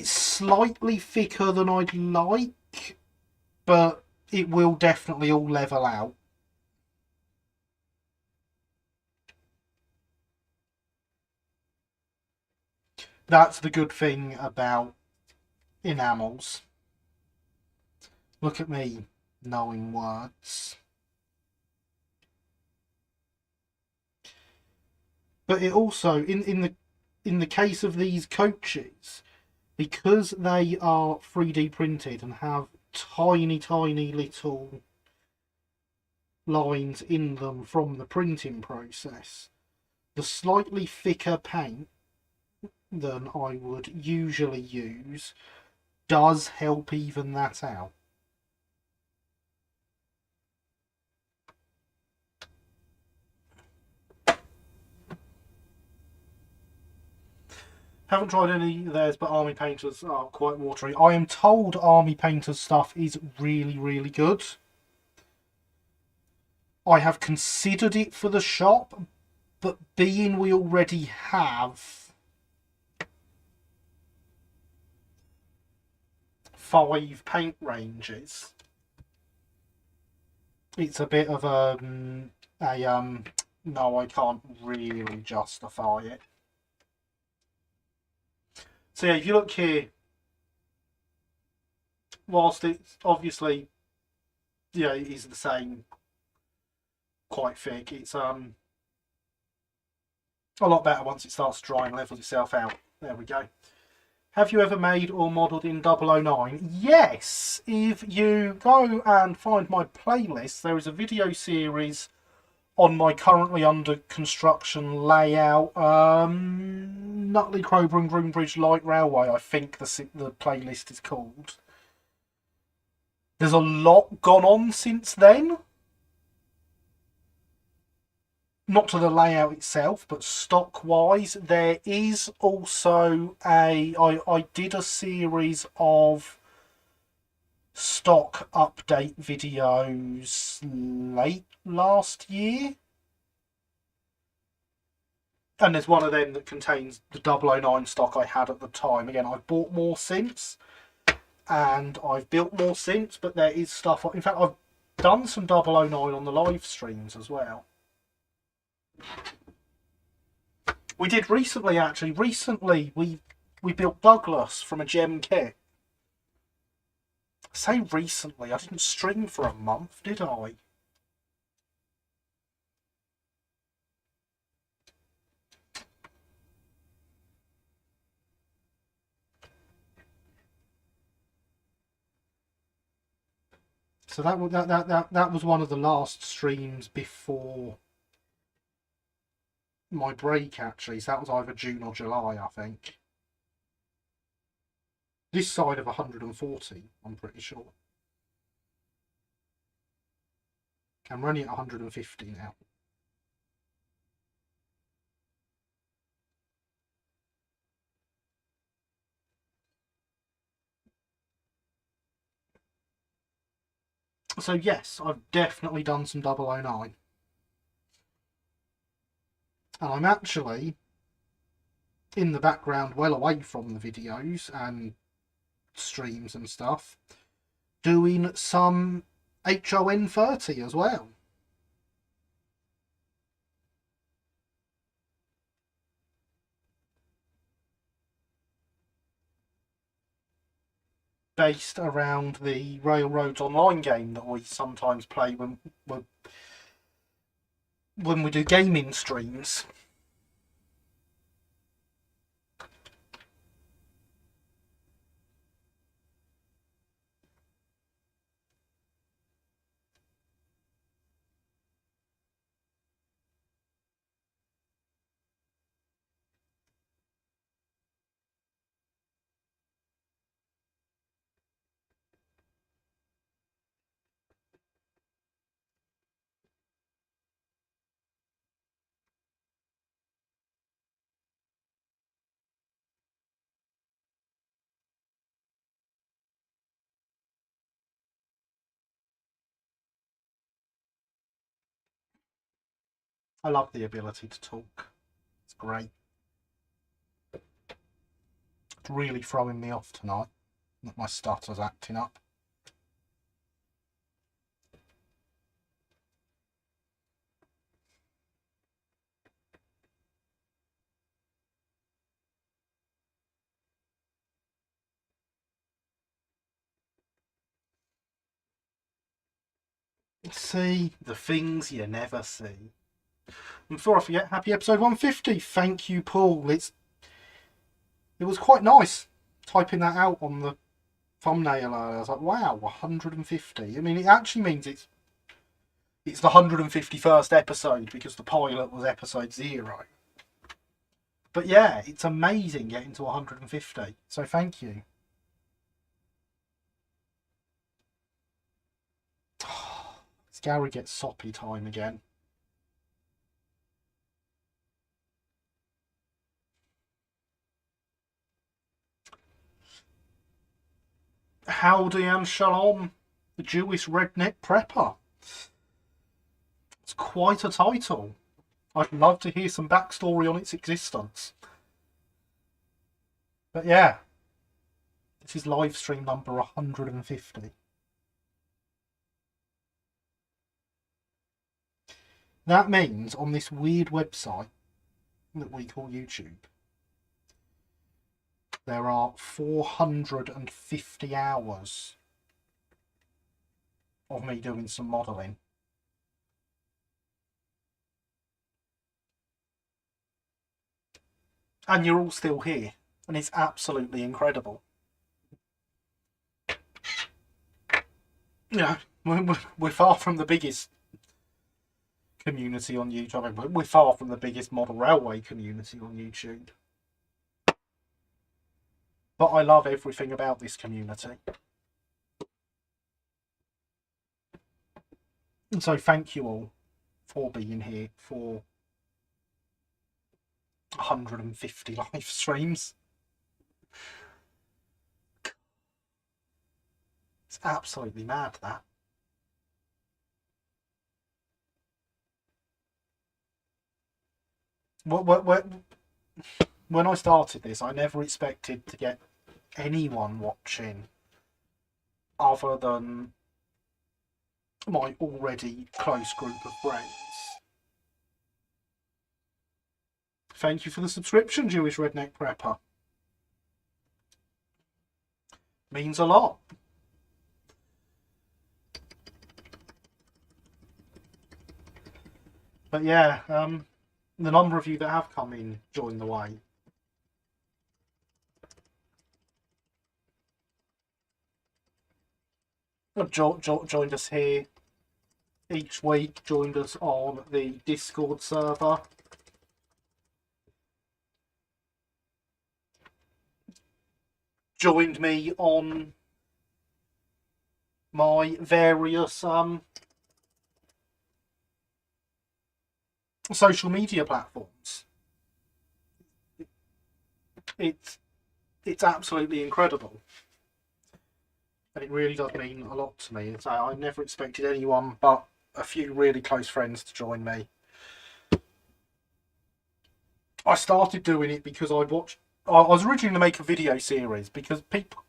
Speaker 1: slightly thicker than I'd like, but it will definitely all level out. That's the good thing about enamels. Look at me knowing words. But it also, in the case of these coaches, because they are 3D printed and have tiny, tiny little lines in them from the printing process, the slightly thicker paint than I would usually use does help even that out. Haven't tried any of theirs, but Army Painters are quite watery. I am told Army Painters stuff is really, really good. I have considered it for the shop, but being we already have 5 paint ranges, it's a bit of no, I can't really justify it. So yeah, if you look here, whilst it's obviously, yeah, it is the same, quite thick, it's a lot better once it starts drying, levels itself out. There we go. Have you ever made or modelled in 009? Yes! If you go and find my playlist, there is a video series on my currently under construction layout, Nutley, Crowborough and Groombridge Light Railway, I think the playlist is called. There's a lot gone on since then. Not to the layout itself, but stock-wise, there is also I did a series of stock update videos late last year. And there's one of them that contains the 009 stock I had at the time. Again, I've bought more since, and I've built more since, but there is stuff. In fact, I've done some 009 on the live streams as well. We did recently, actually. Recently, we built Douglas from a gem kit. I say recently, I didn't stream for a month, did I? So that was one of the last streams before my break, actually. So that was either June or July, I think. This side of 140, I'm pretty sure. I'm running at 150 now. So yes, I've definitely done some 009. And I'm actually in the background, well away from the videos and streams and stuff, doing some HON 30 as well. based around the Railroads Online game that we sometimes play when we do gaming streams. I love the ability to talk. It's great. It's really throwing me off tonight that my stutter's acting up. See the things you never see. And before I forget, happy episode 150. Thank you, Paul. It was quite nice typing that out on the thumbnail. I was like, wow, 150. I mean, it actually means it's the 151st episode because the pilot was episode 0. But yeah, it's amazing getting to 150. So thank you. Gary gets soppy time again. Howdy and shalom, the Jewish redneck prepper. It's quite a title. I'd love to hear some backstory on its existence. But yeah, this is live stream number 150. That means on this weird website that we call YouTube, there are 450 hours of me doing some modelling. And you're all still here, and it's absolutely incredible. Yeah, we're far from the biggest community on YouTube. I mean, we're far from the biggest model railway community on YouTube. But I love everything about this community. And so thank you all for being here for 150 live streams. It's absolutely mad, that. When I started this, I never expected to get anyone watching other than my already close group of friends. Thank you for the subscription, Jewish Redneck Prepper. Means a lot. But yeah, the number of you that have come in join the way. Joined us here each week, joined us on the Discord server. Joined me on my various social media platforms. It's absolutely incredible. And it really does mean a lot to me. So I never expected anyone but a few really close friends to join me. I started doing it because I was originally going to make a video series because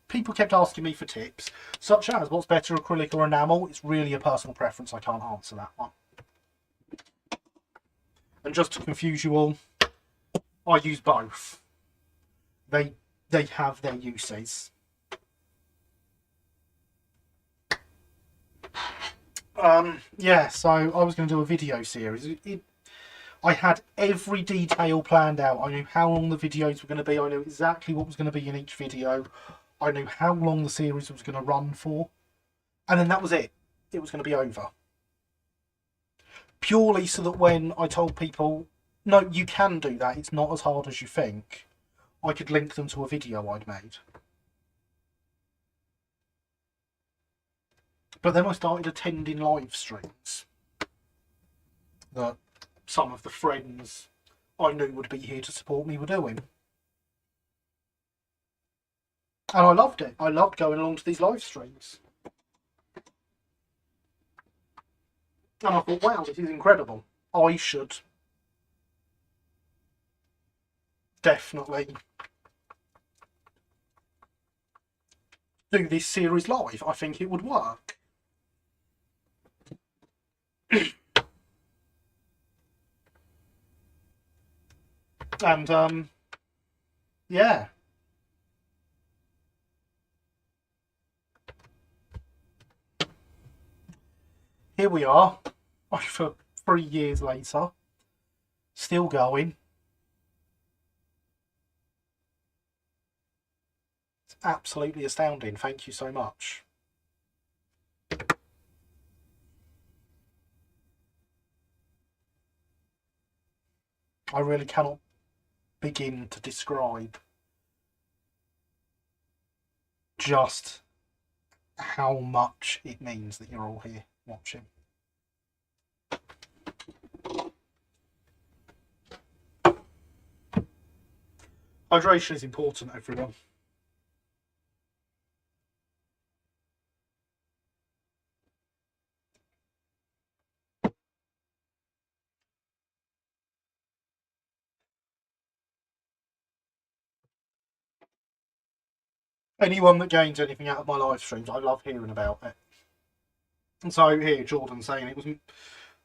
Speaker 1: people kept asking me for tips, such as what's better, acrylic or enamel. It's really a personal preference. I can't answer that one. And just to confuse you all, I use both. They have their uses. Yeah, so I was going to do a video series. I had every detail planned out. I knew how long the videos were going to be. I knew exactly what was going to be in each video. I knew how long the series was going to run for. And then that was it. It was going to be over. Purely so that when I told people, no, you can do that, it's not as hard as you think, I could link them to a video I'd made. But then I started attending live streams that some of the friends I knew would be here to support me were doing. And I loved it. I loved going along to these live streams. And I thought, wow, this is incredible. I should definitely do this series live. I think it would work. And yeah. Here we are, over 3 years later, still going. It's absolutely astounding. Thank you so much. I really cannot begin to describe just how much it means that you're all here watching. Hydration is important, everyone. Anyone that gains anything out of my live streams, I love hearing about it. And so here, Jordan saying it wasn't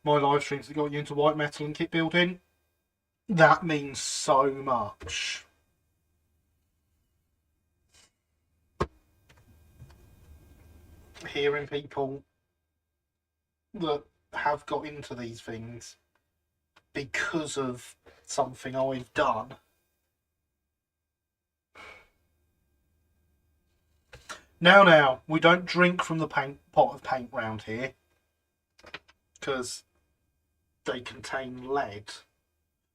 Speaker 1: my live streams that got you into white metal and kit building. That means so much. Hearing people that have got into these things because of something I've done. Now, we don't drink from the pot of paint round here because they contain lead.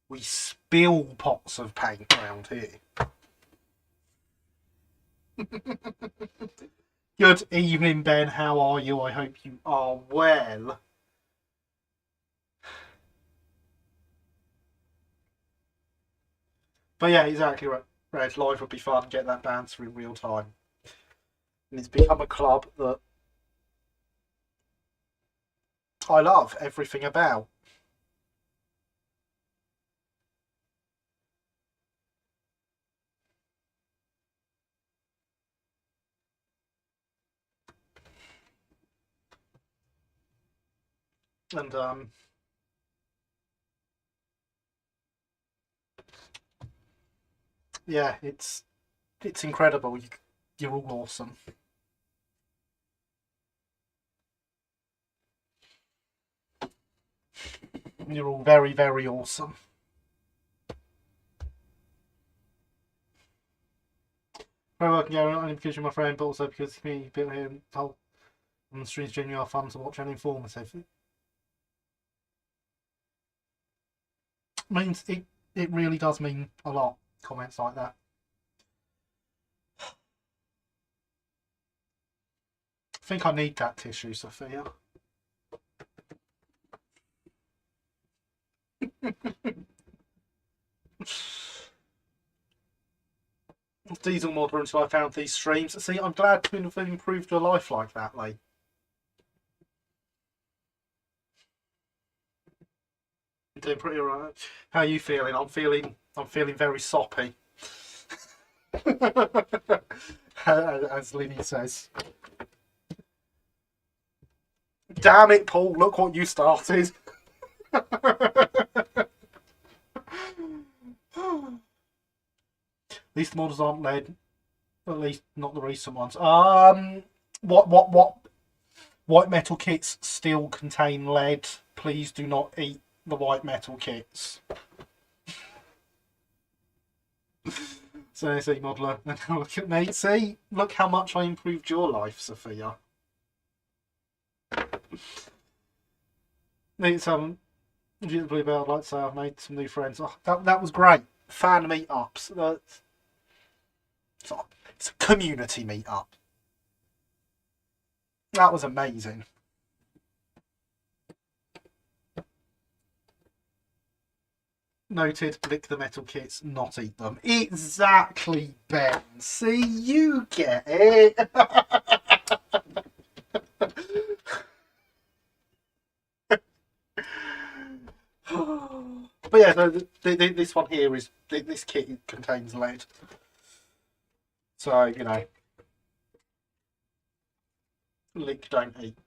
Speaker 1: We spill pots of paint round here. Good evening, Ben. How are you? I hope you are well. But yeah, exactly right. Red Live would be fun. Get that banter in real time. And it's become a club that I love everything about. And yeah, it's incredible. You're all awesome. You're all very, very awesome. Very welcome, Gary, not only because you're my friend, but also because the community built here and told the streams genuinely are fun to watch and informative. Means it really does mean a lot, comments like that. I think I need that tissue, Sophia. Diesel modder until I found these streams. See, I'm glad to have improved your life like that, Lee. Doing pretty alright. How are you feeling? I'm feeling very soppy. As Linny says. Damn it, Paul, look what you started. At least the models aren't lead. At least not the recent ones. What? White metal kits still contain lead. Please do not eat the white metal kits. So, see, modeller, and now look at me. See, look how much I improved your life, Sophia. It's Bluebell, I'd like to say I've made some new friends. Oh, that was great. Fan meetups. It's a community meetup. That was amazing. Noted, lick the metal kits, not eat them. Exactly, Ben. See, you get it. But yeah, no, this one here is, this kit contains lead. So, you know, lick, don't eat.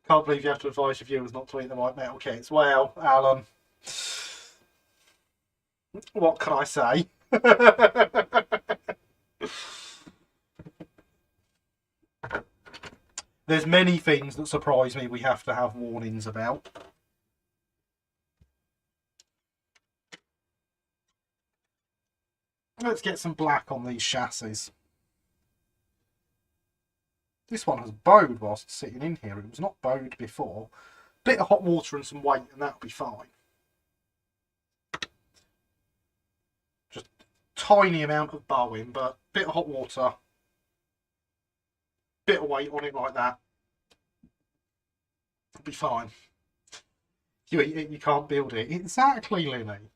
Speaker 1: Can't believe you have to advise your viewers not to eat the white metal kits. Well, Alan, what can I say? There's many things that surprise me we have to have warnings about. Let's get some black on these chassis. This one has bowed whilst sitting in here. It was not bowed before. Bit of hot water and some weight and that'll be fine. Just tiny amount of bowing, but bit of hot water. Bit of weight on it like that. It'll be fine. You eat it, you can't build it. Exactly, Linny.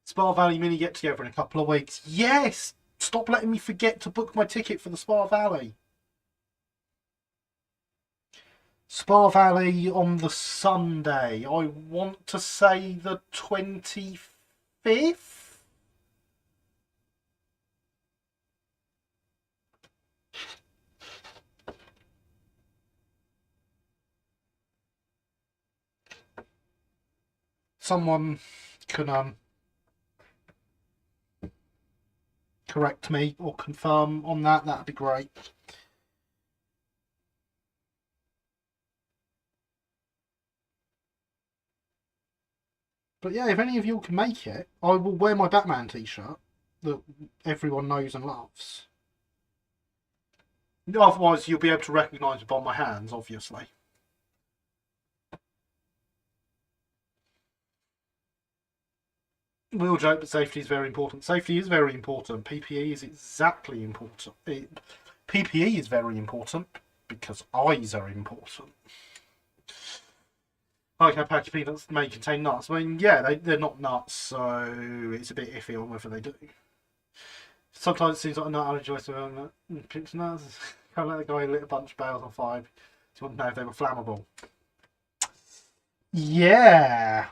Speaker 1: Spa Valley mini get together in a couple of weeks. Yes! Stop letting me forget to book my ticket for the Spa Valley. Spa Valley on the Sunday. I want to say the 25th? Someone can correct me or confirm on that. That'd be great. But yeah, if any of you can make it, I will wear my Batman t-shirt that everyone knows and loves. Otherwise, you'll be able to recognise it by my hands, obviously. We'll joke, but safety is very important. Safety is very important. PPE is exactly important. PPE is very important because eyes are important. Like how packet peanuts may contain nuts. I mean, yeah, they're not nuts, so it's a bit iffy on whether they do. Sometimes it seems like a nut allergy to pinch nuts. Can't let the guy lit a bunch of bales on fire. Do you want to know if they were flammable? Yeah.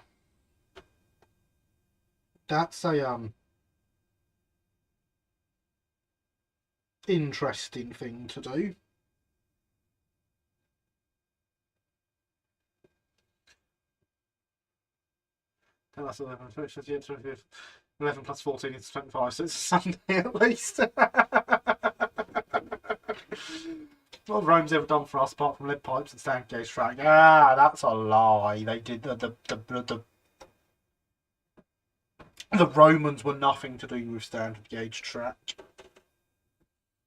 Speaker 1: That's a interesting thing to do. And that's 11. 11 plus 14 is 25, so it's a Sunday at least. What have Rome's ever done for us apart from lead pipes and stand gauge track? Ah, that's a lie. They did the Romans were nothing to do with standard gauge track.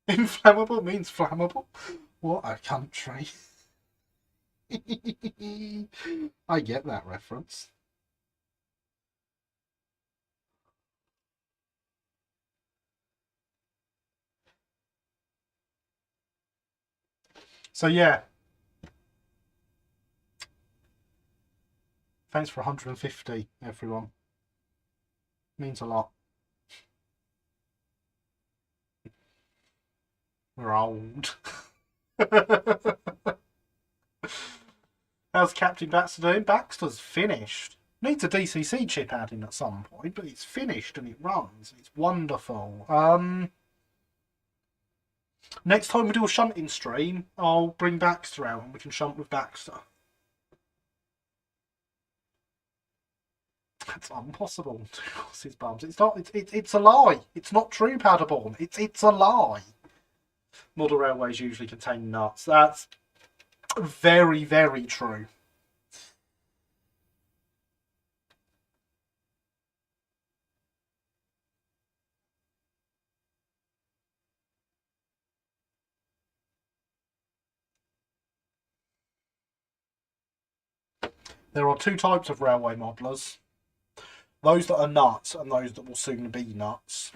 Speaker 1: Inflammable means flammable. What a country. I get that reference. So yeah. Thanks for 150, everyone. Means a lot. We're old. How's Captain Baxter doing? Baxter's finished. Needs a DCC chip adding at some point, but it's finished and it runs. It's wonderful. Next time we do a shunting stream, I'll bring Baxter out and we can shunt with Baxter. That's impossible to cross his bums. It's not. It's a lie. It's not true, Paderborn. It's a lie. Model railways usually contain nuts. That's very, very true. There are two types of railway modelers. Those that are nuts and those that will soon be nuts.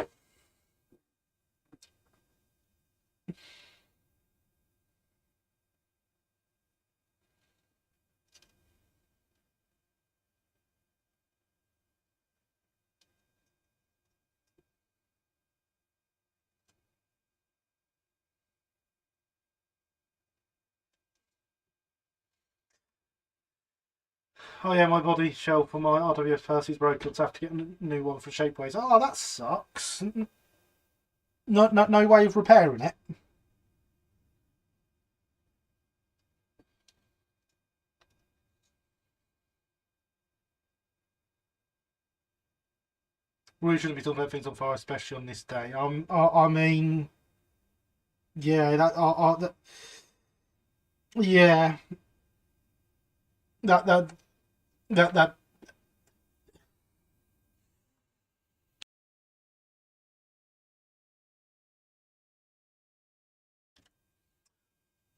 Speaker 1: Oh yeah, my body shell for my RWF Percy's broken. Let's have to get a new one for Shapeways. Oh, that sucks. No way of repairing it. We shouldn't be talking about things on fire, especially on this day. I mean, yeah, yeah, that.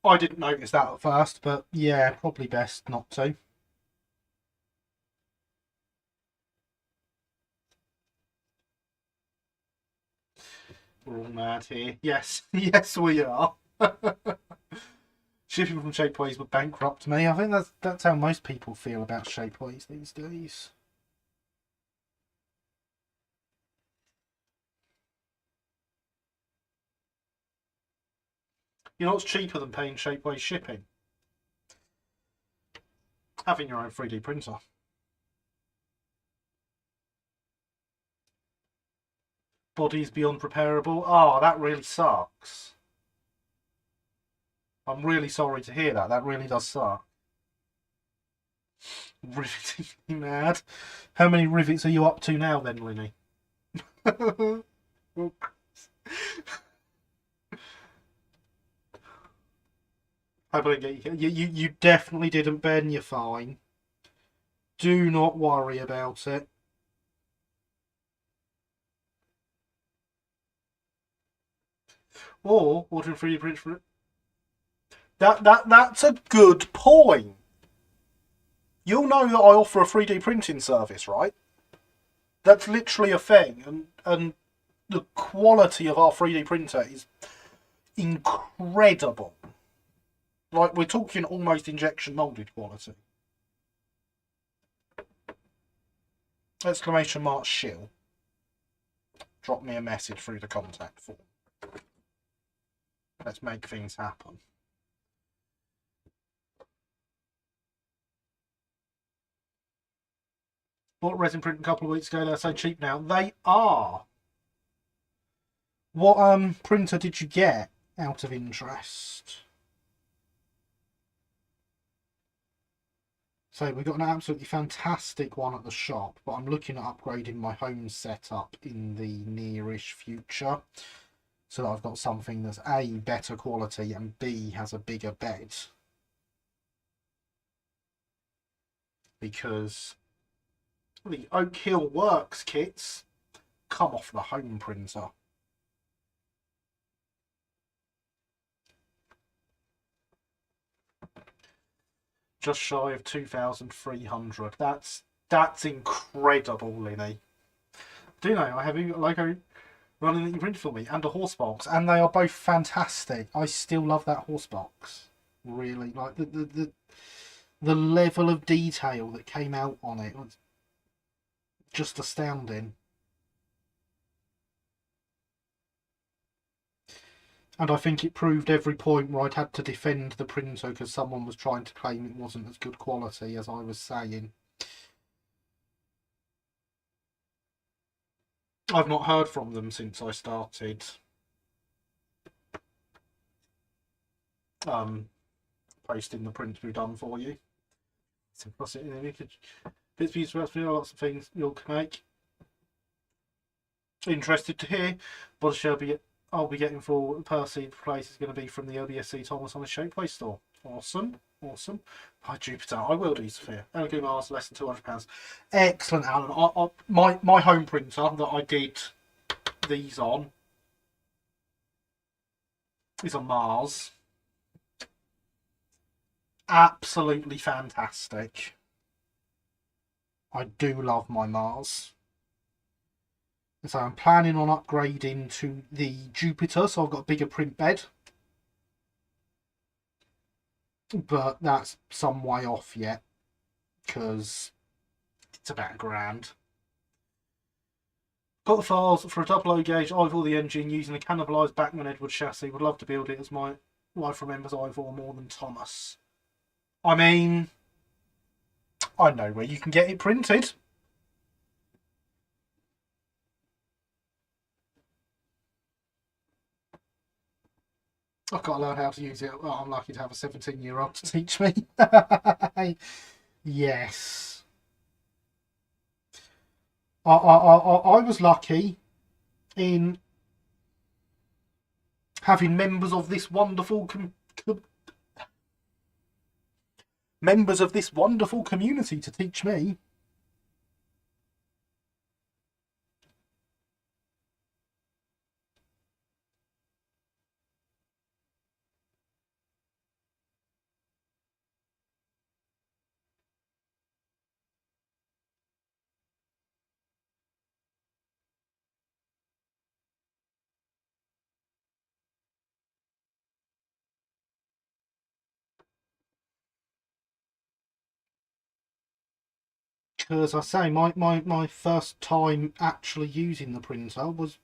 Speaker 1: I didn't notice that at first, but yeah, probably best not to. We're all mad here. Yes, yes, we are. Shipping from Shapeways would bankrupt me. I think that's how most people feel about Shapeways these days. You know what's cheaper than paying Shapeways shipping? Having your own 3D printer. Bodies beyond repairable. Oh, that really sucks. I'm really sorry to hear that. That really does suck. Rivetingly mad. How many rivets are you up to now then, Linny? I believe you definitely didn't, Ben. You're fine. Do not worry about it. Or ordering 3D print for it. That's a good point. You'll know that I offer a 3D printing service, right? That's literally a thing, and the quality of our 3D printer is incredible. Like, we're talking almost injection molded quality. Exclamation mark shill. Drop me a message through the contact form. Let's make things happen. Bought resin print a couple of weeks ago. They're so cheap now. They are. What printer did you get out of interest? So we've got an absolutely fantastic one at the shop, but I'm looking at upgrading my home setup in the nearish future, so that I've got something that's A, better quality, and B, has a bigger bed. Because the Oak Hill Works kits come off the home printer. Just shy of 2,300. That's incredible, Linny. Do you know I have a logo running that you printed for me and a horse box, and they are both fantastic. I still love that horse box. Really, like the level of detail that came out on it was just astounding. And I think it proved every point where I'd had to defend the printer because someone was trying to claim it wasn't as good quality as I was saying. I've not heard from them since I started posting the prints we've done for you. So plus it in the image. Bits, pieces, recipe, lots of things you can make. Interested to hear what I'll be getting for Percy Place is going to be from the OBSC Thomas on the Shapeplay store. Awesome, awesome. Hi Jupiter, I will do, Sophia. Elegant Mars, less than £200. Excellent, Alan. My home printer that I did these on is a Mars. Absolutely fantastic. I do love my Mars. So I'm planning on upgrading to the Jupiter, so I've got a bigger print bed. But that's some way off yet, because it's about £1,000. Got the files for a double O gauge Ivor the engine using a cannibalised Bachmann Edwards chassis. Would love to build it as my wife remembers Ivor more than Thomas. I mean, I know where you can get it printed. I've got to learn how to use it. Well, I'm lucky to have a 17-year-old to teach me. Yes. I was lucky in having members of this wonderful community to teach me. Because I say, my first time actually using the printer I was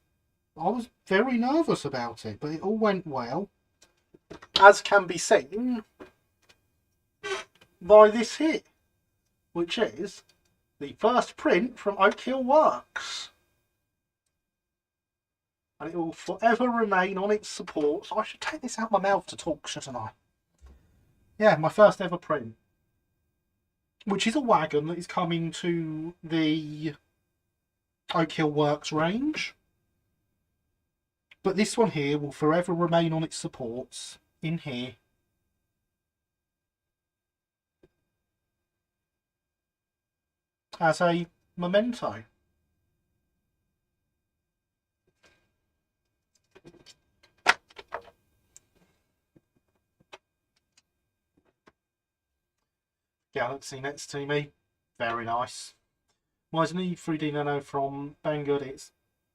Speaker 1: very nervous about it, but it all went well. As can be seen by this here, which is the first print from Oak Hill Works. And it will forever remain on its supports. I should take this out of my mouth to talk, shouldn't I? Yeah, my first ever print. Which is a wagon that is coming to the Oak Hill Works range. But this one here will forever remain on its supports in here. As a memento. Galaxy next to me. Very nice. Why's an E3D Nano from Banggood? It's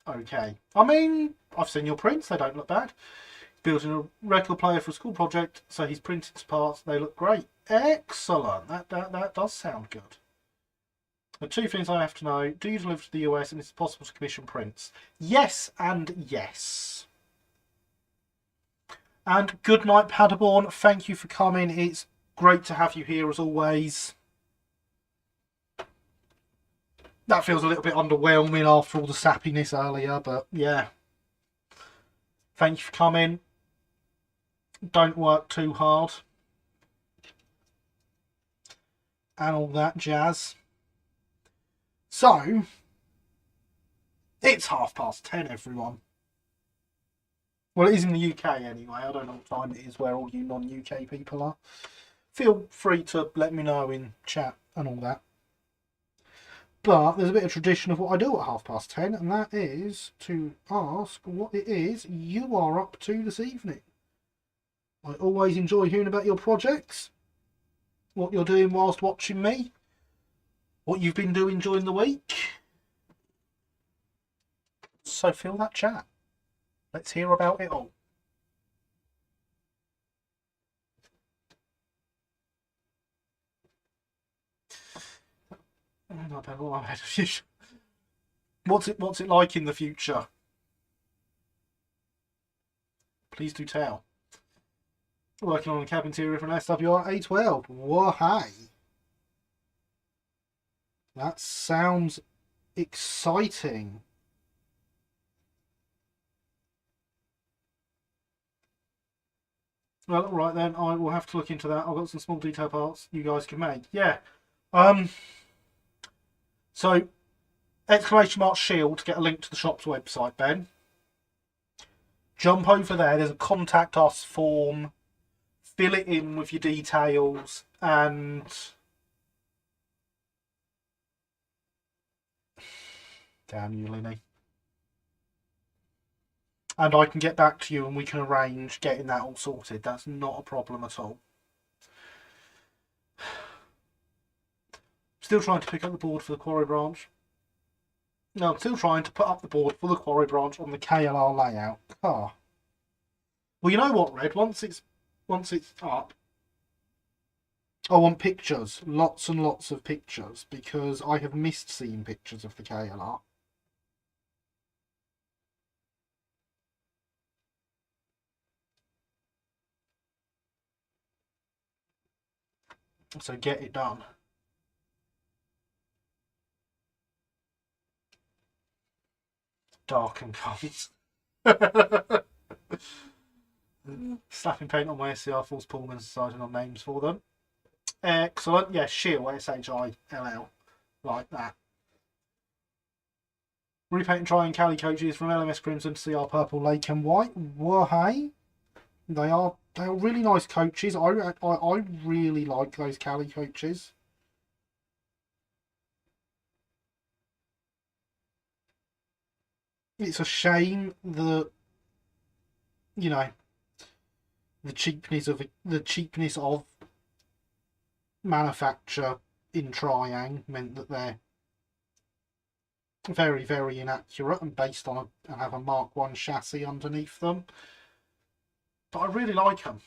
Speaker 1: okay. I mean, I've seen your prints, they don't look bad. Building a record player for a school project, so he's printed to parts, they look great. Excellent. That does sound good. The two things I have to know: do you deliver to the US and is it possible to commission prints? Yes and yes. And good night, Paderborn. Thank you for coming. It's great to have you here as always. That feels a little bit underwhelming after all the sappiness earlier, but yeah. Thank you for coming. Don't work too hard. And all that jazz. So, it's 10:30, everyone. Well, it is in the UK anyway. I don't know what time it is where all you non-UK people are. Feel free to let me know in chat and all that. But there's a bit of tradition of what I do at 10:30, and that is to ask what it is you are up to this evening. I always enjoy hearing about your projects, what you're doing whilst watching me, what you've been doing during the week. So fill that chat. Let's hear about it all. What's it like in the future? Please do tell. Working on a cab interior for an SWR A12. Whoa, hey. That sounds exciting. Well, right then, I will have to look into that. I've got some small detail parts you guys can make. Yeah. So, exclamation mark shield to get a link to the shop's website, Ben. Jump over there. There's a contact us form. Fill it in with your details and damn you, Linny. And I can get back to you and we can arrange getting that all sorted. That's not a problem at all. Still trying to pick up the board for the quarry branch. No, I'm still trying to put up the board for the quarry branch on the KLR layout. Ah. Well, you know what, Red? Once it's up, I want pictures, lots and lots of pictures, because I have missed seeing pictures of the KLR. So get it done. Dark and cold. Slapping paint on my SCR Falls Pullman, deciding on names for them. Excellent. Yeah, Shill, SHILL. Like that. Repainting trying Cali coaches from LMS Crimson to CR Purple, Lake and White. Hey, they are really nice coaches. I really like those Cali coaches. It's a shame that, you know, the cheapness of manufacture in Triang meant that they're very, very inaccurate and based on and have a Mark 1 chassis underneath them. But I really like them.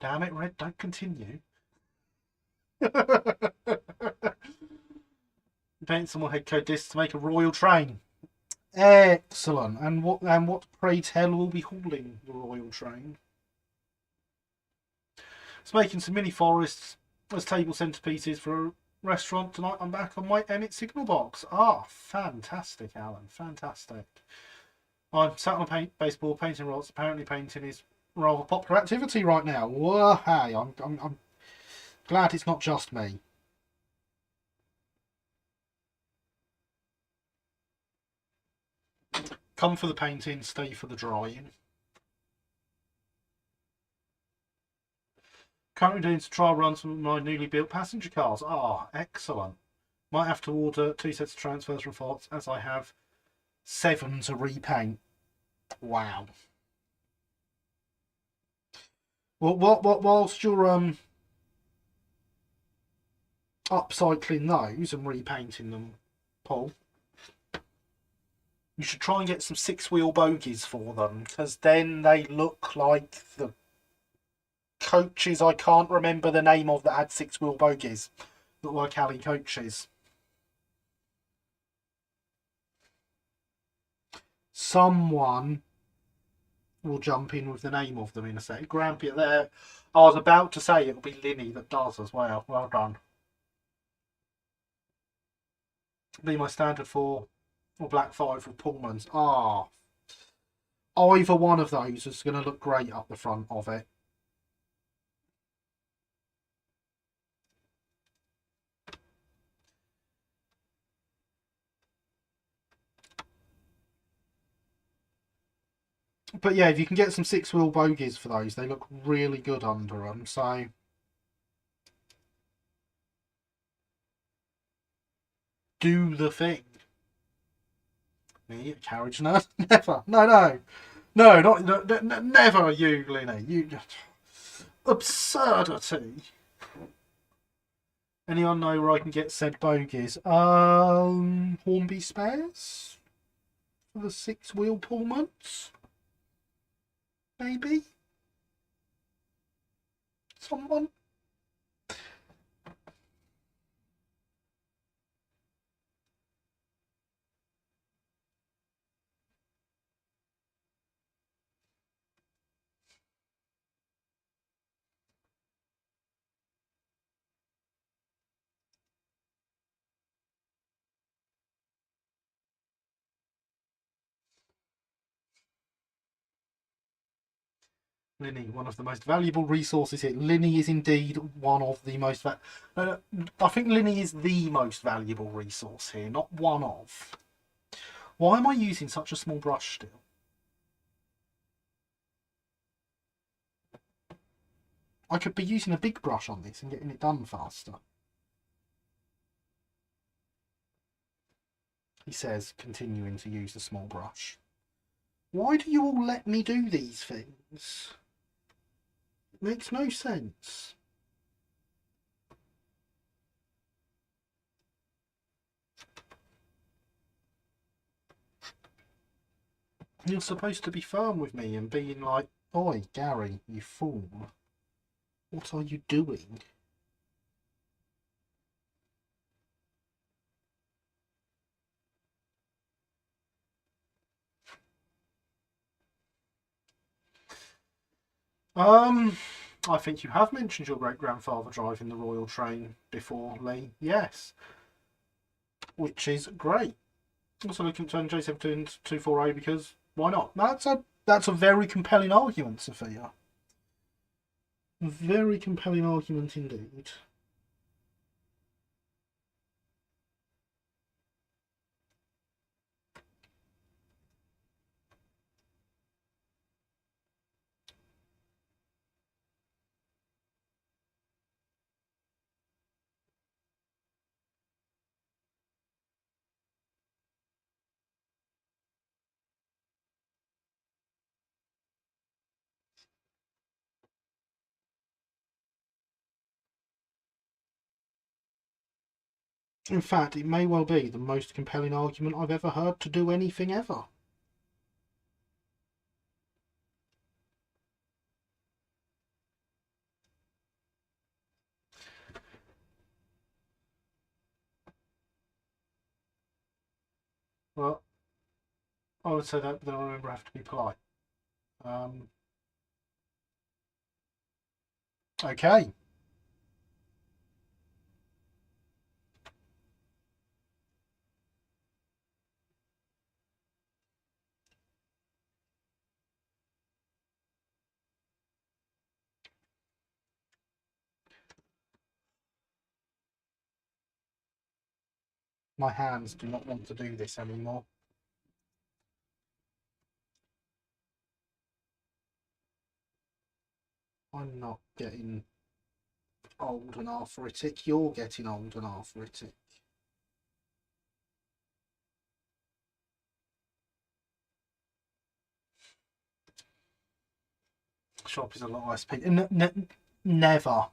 Speaker 1: Damn it, Red, don't continue. Paint some more head code discs to make a royal train. Excellent. And what pray tell will be hauling the royal train? It's making some mini forests as table centerpieces for a restaurant tonight. I'm back on my Emmett signal box. Ah, fantastic, Alan. Fantastic. I'm sat on a baseball painting rods. Apparently painting is rather popular activity right now. Whoa, hey, I'm glad it's not just me. Come for the painting, stay for the drawing. Currently doing some trial runs for my newly built passenger cars. Ah, excellent. Might have to order 2 sets of transfers from Fox as I have 7 to repaint. Wow. Well, whilst you're upcycling those and repainting them, Paul, you should try and get some 6-wheel bogies for them, because then they look like the coaches I can't remember the name of that had 6-wheel bogies that were Cali coaches. Someone will jump in with the name of them in a sec. Grampier there. I was about to say it'll be Linny that does as well. Well done. Be my standard 4 or black 5 with Pullmans. Ah. Either one of those is going to look great up the front of it. But yeah, if you can get some 6-wheel bogies for those, they look really good under them. So do the thing. Me, a carriage nerd? Never. No, never you, Linny. You absurdity. Anyone know where I can get said bogies? Hornby spares for the 6-wheel Pullmans. Maybe someone. Linny, one of the most valuable resources here. Linny is indeed one of the most... I think Linny is the most valuable resource here, not one of. Why am I using such a small brush still? I could be using a big brush on this and getting it done faster. He says, continuing to use the small brush. Why do you all let me do these things? It makes no sense. You're supposed to be firm with me and being like, "Oi, Gary, you fool. What are you doing?" I think you have mentioned your great-grandfather driving the royal train before, Lee. Yes. Which is great. Also looking to J1724A because why not? That's a very compelling argument, Sophia. Very compelling argument indeed. In fact, it may well be the most compelling argument I've ever heard to do anything ever. Well, I would say that, but then I remember I have to be polite. Okay. My hands do not want to do this anymore. I'm not getting old and arthritic. You're getting old and arthritic. Shop is a lot less never.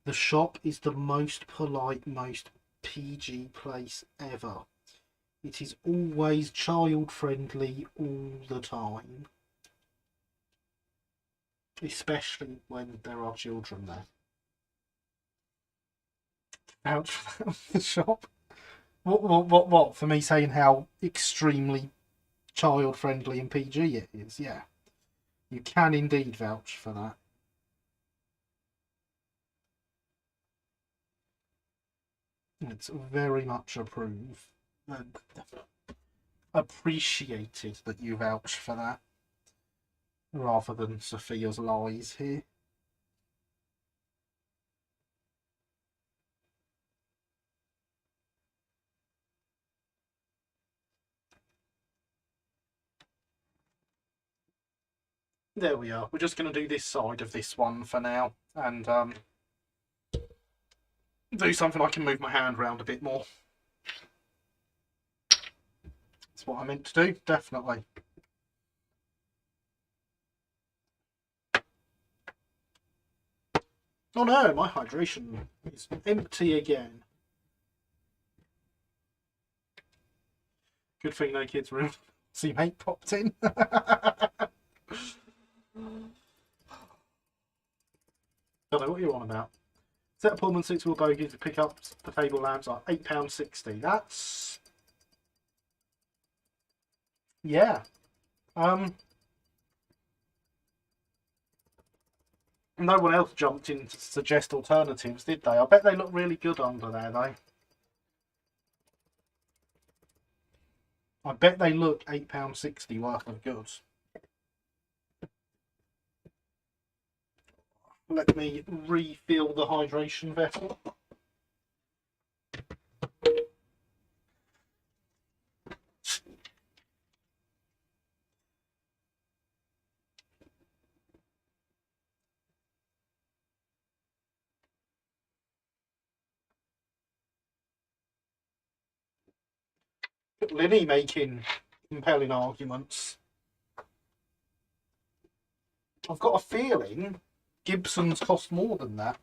Speaker 1: The shop is the most polite, most PG place ever. It is always child friendly all the time. Especially when there are children there. Ouch for the shop. What? For me saying how extremely child friendly and PG it is, yeah. You can indeed vouch for that. It's very much approved and appreciated that you vouch for that, rather than Sophia's lies here. There we are. We're just going to do this side of this one for now, and do something I can move my hand around a bit more. That's what I meant to do, definitely. Oh no, my hydration is empty again. Good thing no kids room. See, mate popped in. Don't know what you're on about. Set of Pullman 6-wheel bogie to pick up the table lamps are £8.60. That's... yeah. No one else jumped in to suggest alternatives, did they? I bet they look really good under there, though. I bet they look £8.60 worth of goods. Let me refill the hydration vessel. Linny making compelling arguments. I've got a feeling Gibsons cost more than that.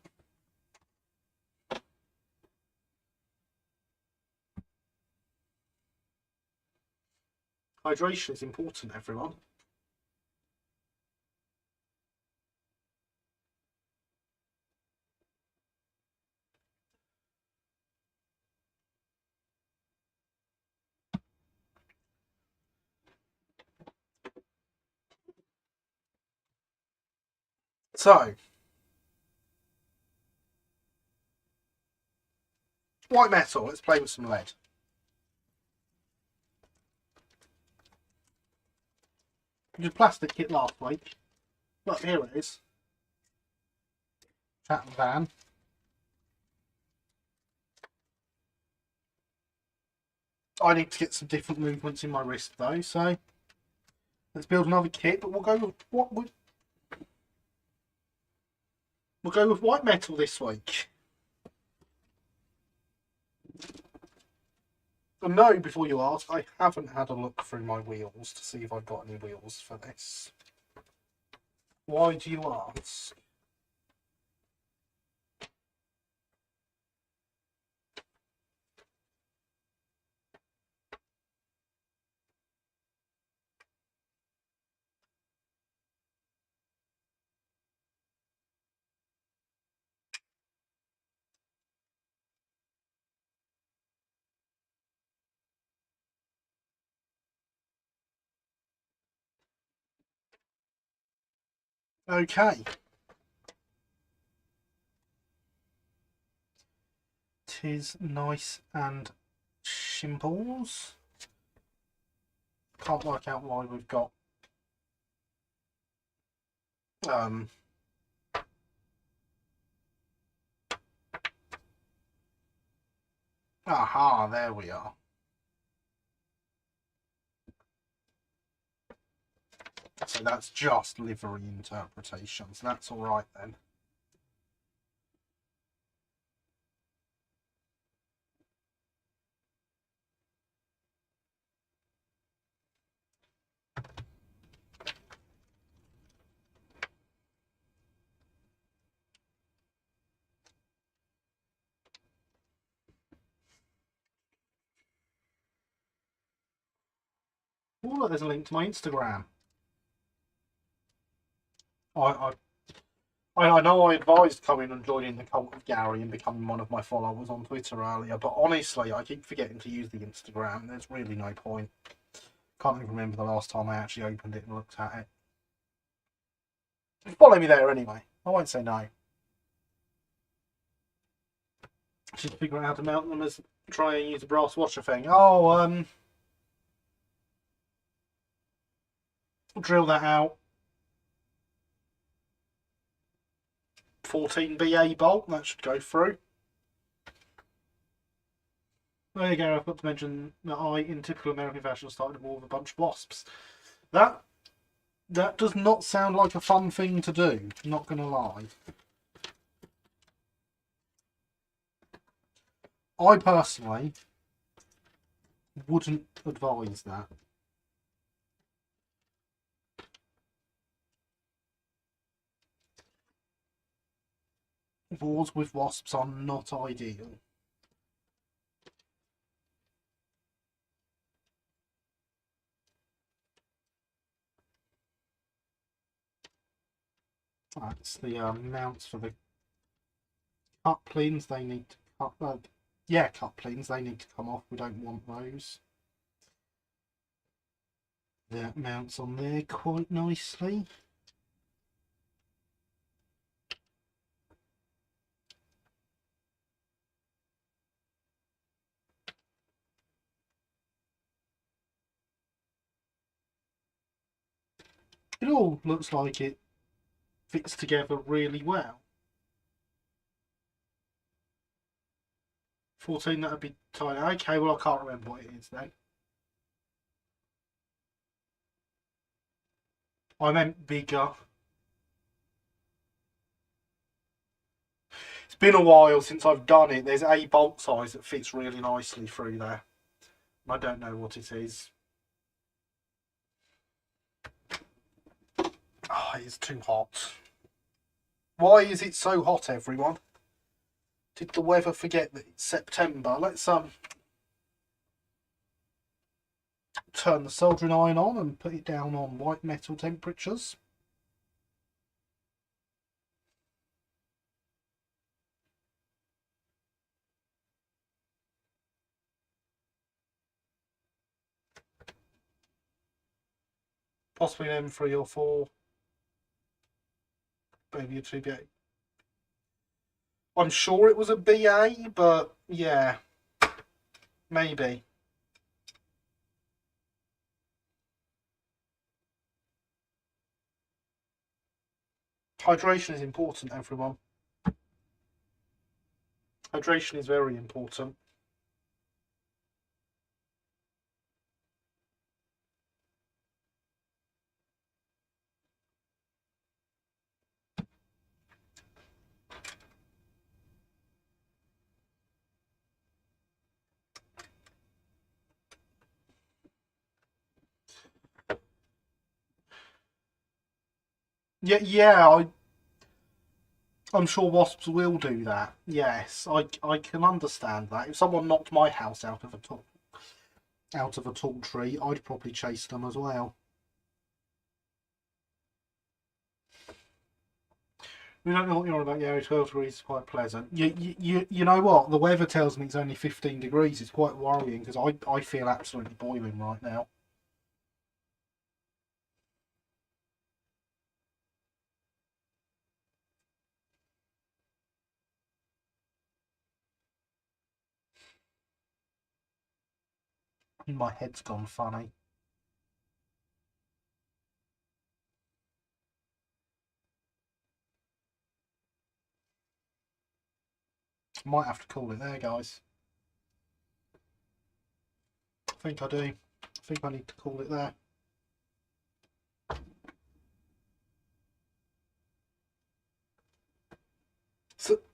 Speaker 1: Hydration is important, everyone. So, white metal, let's play with some lead. I did a plastic kit last week. Look, here it is. Chat and van. I need to get some different movements in my wrist though, so let's build another kit, but we'll go with what would we'll go with white metal this week. And no, before you ask, I haven't had a look through my wheels to see if I've got any wheels for this. Why do you ask? Okay. Tis nice and simples. Can't work out why we've got aha, there we are. So that's just livery interpretations. That's all right then. Oh, look, there's a link to my Instagram. I know I advised coming and joining the cult of Gary and becoming one of my followers on Twitter earlier, but honestly, I keep forgetting to use the Instagram. There's really no point. Can't even remember the last time I actually opened it and looked at it. Follow me there anyway. I won't say no. Should figure out how to mount them as try and use a brass washer thing. Oh, drill that out. 14 BA bolt, that should go through. There you go, I forgot to mention that I, in typical American fashion, started a war with a bunch of wasps. That does not sound like a fun thing to do, not going to lie. I personally wouldn't advise that. Wars with wasps are not ideal. That's the mounts for the couplings. They need to couplings. They need to come off. We don't want those. That mounts on there quite nicely. It all looks like it fits together really well. 14, that'd be tiny. Okay, well I can't remember what it is then. I meant bigger. It's been a while since I've done it. There's a bolt size that fits really nicely through there. I don't know what it is. Oh, it's too hot. Why is it so hot, everyone? Did the weather forget that it's September? Let's turn the soldering iron on and put it down on white metal temperatures. Possibly an M3 or 4. Maybe a 2BA. I'm sure it was a BA, but yeah, maybe. Hydration is important, everyone. Hydration is very important. Yeah, I'm sure wasps will do that. Yes, I can understand that. If someone knocked my house out of a tall tree, I'd probably chase them as well. We don't know what you're on about. Yeah, 12 degrees is quite pleasant. You know what? The weather tells me it's only 15 degrees. It's quite worrying because I feel absolutely boiling right now. My head's gone funny. Might have to call it there, guys. I think I do. I think I need to call it there.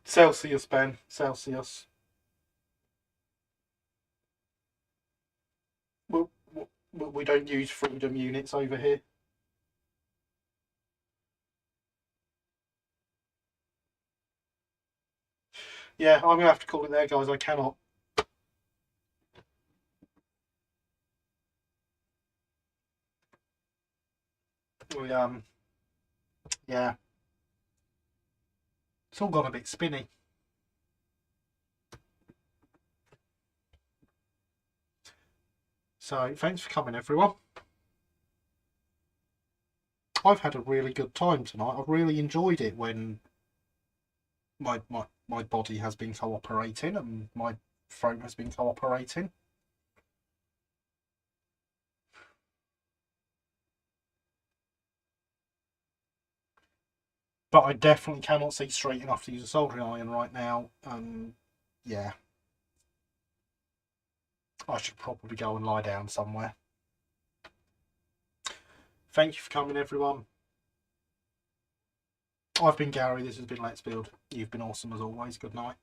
Speaker 1: Celsius, Ben. Celsius. We don't use freedom units over here. Yeah, I'm gonna have to call it there, guys. I cannot. Yeah, it's all gone a bit spinny. So thanks for coming, everyone. I've had a really good time tonight. I've really enjoyed it when my body has been cooperating and my throat has been cooperating. But I definitely cannot see straight enough to use a soldering iron right now. Yeah, I should probably go and lie down somewhere. Thank you for coming, everyone. I've been Gary. This has been Let's Build. You've been awesome as always. Good night.